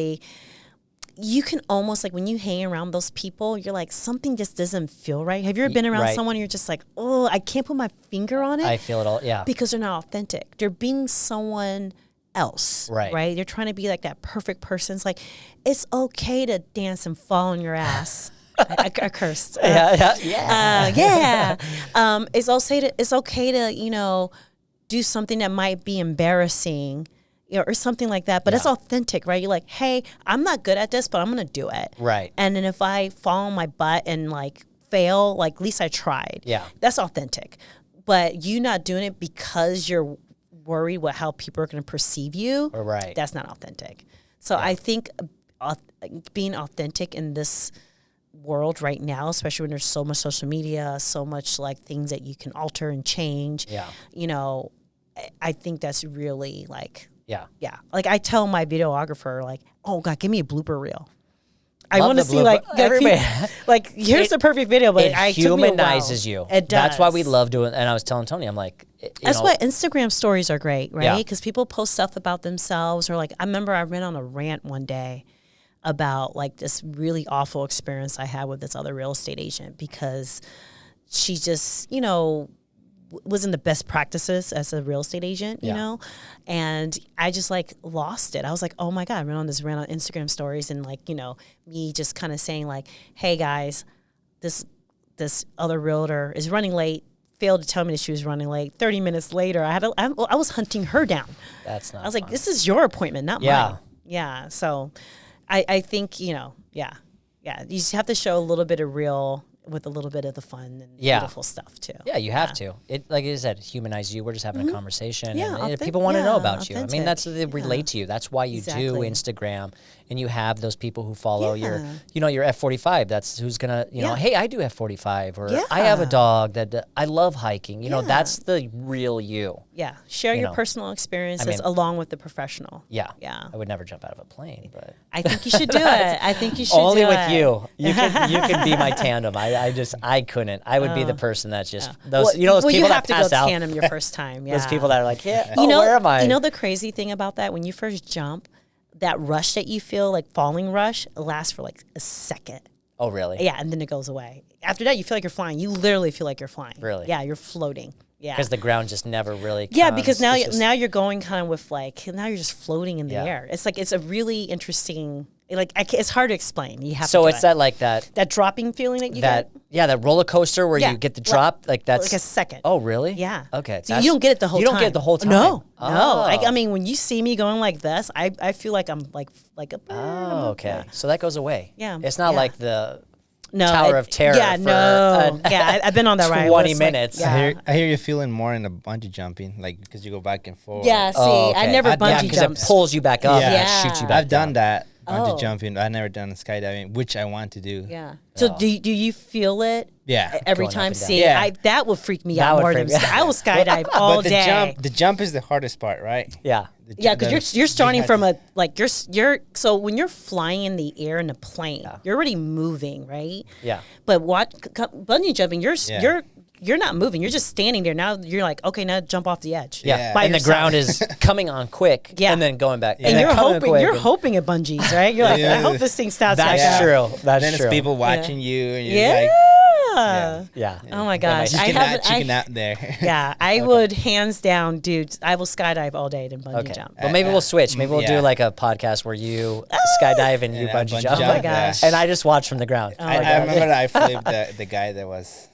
you can almost, like, when you hang around those people, you're like, something just doesn't feel right. Have you ever been around Right. someone and you're just like, oh, I can't put my finger on it? I feel it all. Yeah. Because they're not authentic. They're being someone else. Right. They're trying to be like that perfect person. It's like, it's okay to dance and fall on your ass. I cursed. Yeah. It's okay to do something that might be embarrassing, or something like that. But it's authentic, right? You're like, hey, I'm not good at this, but I'm gonna do it. Right. And then if I fall on my butt and like fail, like, at least I tried. Yeah. That's authentic. But you not doing it because you're worried what how people are going to perceive you. Right. That's not authentic. So I think being authentic in this world right now, especially when there's so much social media, so much like things that you can alter and change. Yeah. I think that's really like. Yeah. Yeah. Like, I tell my videographer, like, oh God, give me a blooper reel. I Love want to the see blooper. everybody. Like, here's the perfect video, but It I took me a while. humanizes you. It does. That's why we love doing. And I was telling Tony, I'm like, That's why Instagram stories are great, right? Yeah. Because people post stuff about themselves, or like, I remember I went on a rant one day about like this really awful experience I had with this other real estate agent, because she just, wasn't the best practices as a real estate agent, you know? And I just like lost it. I was like, oh my God, I went on this rant on Instagram stories, and like, me just kind of saying like, hey guys, this other realtor is running late, failed to tell me that she was running late. 30 minutes later, I was hunting her down. That's not I was like, fun. this is your appointment, not mine. Yeah. So I think, you just have to show a little bit of real with a little bit of the fun and beautiful stuff too. Yeah, you have to. It, like you said, humanize you. We're just having a conversation. Yeah, and people want to know about you. I mean, authentic. that's they relate to you. That's why you do Exactly. Instagram, and you have those people who follow your F45. That's who's gonna, hey, I do F45, or I have a dog that I love hiking. That's the real you. Yeah. Share your personal experiences along with the professional. Yeah. Yeah. I would never jump out of a plane, but I think you should do it. I think you should only do with it. you. You can be my tandem. I couldn't. I would be the person that's just those those people you that have to pass go out. tandem your first time. Yeah. Those people that are like, where am I? You know the crazy thing about that? When you first jump, that rush that you feel, like falling rush, lasts for like a second. Oh, really? Yeah, and then it goes away. After that, you feel like you're flying. You literally feel like you're flying. Really? Yeah, you're floating. Yeah. Because the ground just never really comes. Yeah, because now It's just- now you're going kind of with like, now you're just floating in the air. It's like, it's a really interesting, like, it's hard to explain. You have to So do it's it. that like that That dropping feeling that you get. that roller coaster where Yeah. you get the drop, like that's Like a second. Oh, really? Yeah. Okay. So you don't get it the whole time. You don't get it the whole time. No. Oh. No. I mean, when you see me going like this, I feel like I'm like a bird. Oh, okay. So that goes away. Yeah. It's not Yeah. like the No, Tower of Terror. Yeah, for no. I've been on that ride. 20 It's minutes. Like, I hear you feeling more in the bungee jumping, like because you go back and forth. Yeah, see, Oh, I okay. never I've done- Yeah, bungee because it jumped. pulls you back up Yeah. and shoots you back I've done down. that bungee Oh. jumping. I've never done skydiving, which I want to do. Yeah. So Oh. do you feel it Yeah. every Going up time? and down. See, Yeah. that would freak me That out would more freak than me out. I will skydive all But day. the jump is the hardest part, right? Yeah. Yeah, because you're starting have from to- you're so when you're flying in the air in a plane, you're already moving, right? Yeah. But bungee jumping, Yeah. you're not moving. You're just standing there. Now you're like, okay, now jump off the edge. Yeah. Yeah. By And the yourself. ground is coming on quick Yeah. and then going back. And then you're coming hoping quick you're and- hoping it bungees, right? You're like, Yeah. I hope this thing stops. That's back up. true. That's then true. it's people watching you, and you're Yeah. like, Yeah. Oh my gosh. you I cannot haven't. chicken out there. Yeah, I would hands down, dude. I will skydive all day than bungee Okay. jump. Well, maybe we'll switch. Maybe we'll do yeah. like a podcast where you skydive and you Yeah, bungee bungee jump. jump, Oh my gosh. And I just watch from the ground. Oh my I God. remember that I flipped the guy that was.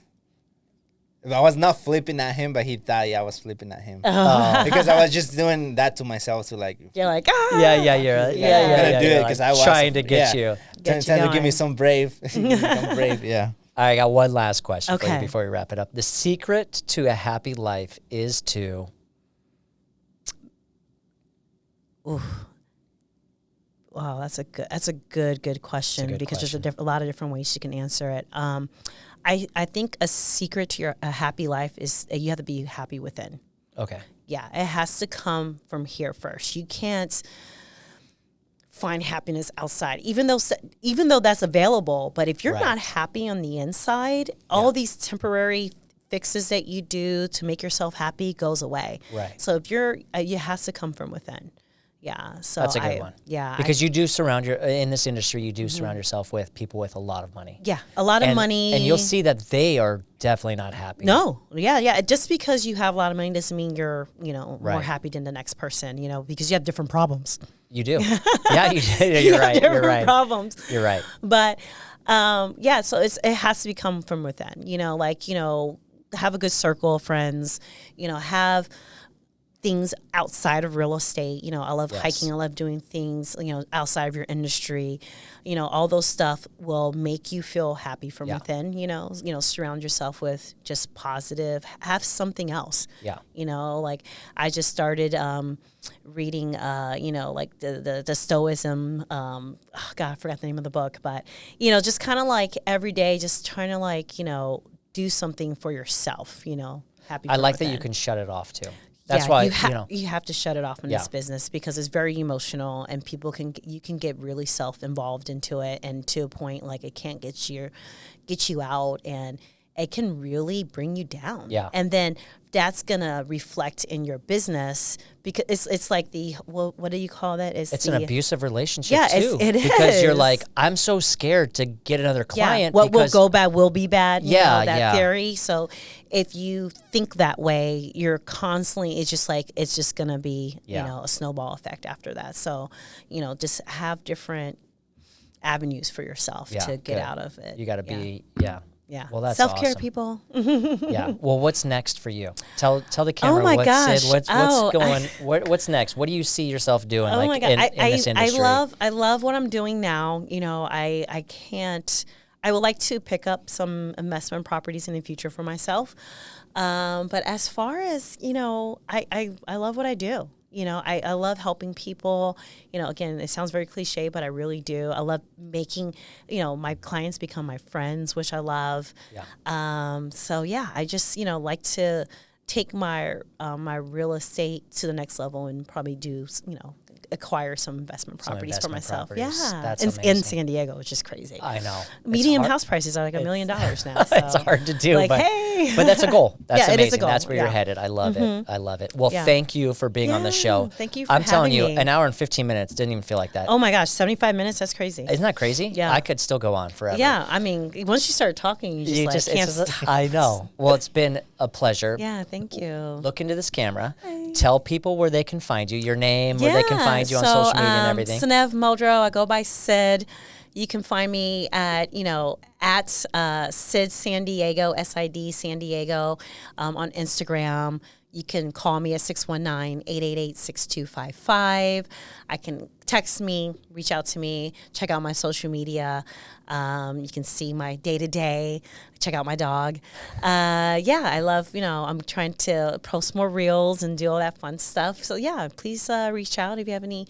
I was not flipping at him, but he thought I was flipping at him because I was just doing that to myself to like. You're like, ah. Yeah, I'm yeah. gonna do you're it because I was trying to get you. Get you Trying to give going. me some brave, some brave, yeah. I got one last question for you Okay. before we wrap it up. The secret to a happy life is to Wow, that's a good question good because question. there's a lot of different ways you can answer it. I think a secret to a happy life is you have to be happy within. okay. Yeah, it has to come from here first. You can't find happiness outside, even though that's available. But if you're Right. not happy on the inside, all these temporary fixes that you do to make yourself happy goes away. Right. So if it has to come from within. Yeah. So That's a good one. Yeah. Because you do surround in this industry, you do surround yourself with people with a lot of money. yeah, a lot of And- money. And you'll see that they are definitely not happy. No, yeah. Just because you have a lot of money doesn't mean you're, more Right. happy than the next person, because you have different problems. You do. Yeah, you do. You You're have right. You're different right. problems. You're right. But yeah, so it has to come from within. Have a good circle of friends. Have things outside of real estate. I love Yes. hiking. I love doing things, outside of your industry. All those stuff will make you feel happy from Yeah. within. Surround yourself with just positive. Have something else. Yeah. Like I just started reading, like the Stoicism. God, I forgot the name of the book, but just kind of like every day, just trying to like do something for yourself. Happy. I from like that within. you can shut it off too. That's Yeah, why, you have to shut it off in Yeah. this business because it's very emotional and you can get really self-involved into it and to a point like it can't get you out and it can really bring you down. Yeah. And then that's gonna reflect in your business because it's like what do you call that? it's an abusive relationship Yeah, too. it because you're is. like, I'm so scared to get another client. What will because go bad will be bad. Yeah, that yeah. theory. So if you think that way, you're constantly. It's just gonna be Yeah. a snowball effect after that. So just have different avenues for yourself Yeah, to get good. out of it. You got to Yeah. be, Yeah. Well, that's self-care, awesome. people. Yeah. Well, what's next for you? Tell the camera. Oh my what's gosh. Sid, what's Oh, going? What's next? What do you see yourself doing? Oh like my God. in this industry? I love what I'm doing now. I can't. I would like to pick up some investment properties in the future for myself. But as far as I love what I do. I love helping people. Again, it sounds very cliche, but I really do. I love making, my clients become my friends, which I love. Yeah. So yeah, I just, like to take my my real estate to the next level and probably do, acquire some investment properties for investment myself. properties. Yeah. That's in amazing. San Diego, which is crazy. I know. It's Median hard- house prices are like $1 million now. So. It's hard to do, Like, but hey. but that's a goal. That's Yeah, it is a amazing. goal. That's where you're Yeah. headed. I love it. I love it. Well, Yeah. thank you for being on the Yeah, show. thank you for I'm telling having you, me. an hour and 15 minutes didn't even feel like that. Oh my gosh, 75 minutes? That's crazy. Isn't that crazy? Yeah. I could still go on forever. Yeah, I mean, once you start talking, you just It's can't just- stop. I know. Well, it's been a pleasure. Yeah, thank you. Look into this camera. Tell people where they can find you, your name, where they can find you on social media and everything. Sid Muldrow, I go by Sid. You can find me at, at Sid San Diego, SID San Diego, on Instagram. You can call me at 619-888-6255. I can text me, reach out to me, check out my social media. You can see my day-to-day, check out my dog. I love, I'm trying to post more reels and do all that fun stuff. So, please reach out if you have any,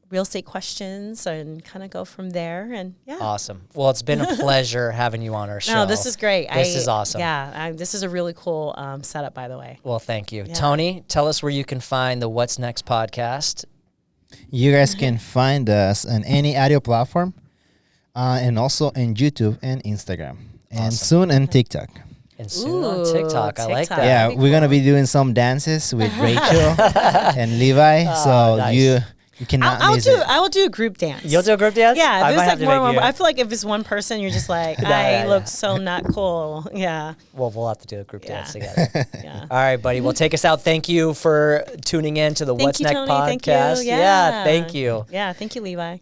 real estate questions and kind of go from there. And Awesome. Well, it's been a pleasure having you on our show. No, this is great. This is awesome. Yeah, this is a really cool setup, by the way. Well, thank you. Tony, tell us where you can find the What's Next podcast. You guys can find us on any audio platform and also in YouTube and Instagram. And soon on TikTok. And soon on TikTok. I like that. Yeah, we're going to be doing some dances with Rachel and Levi. So nice. You cannot miss it. I will do a group dance. You'll do a group dance? Yeah, if it's like more, I feel like if it's one person, you're just like, I look so not cool. Yeah. Well, we'll have to do a group dance together. All right, buddy. Well, take us out. Thank you for tuning in to the What's Next podcast. Thank you. Yeah, thank you. Yeah, thank you, Levi.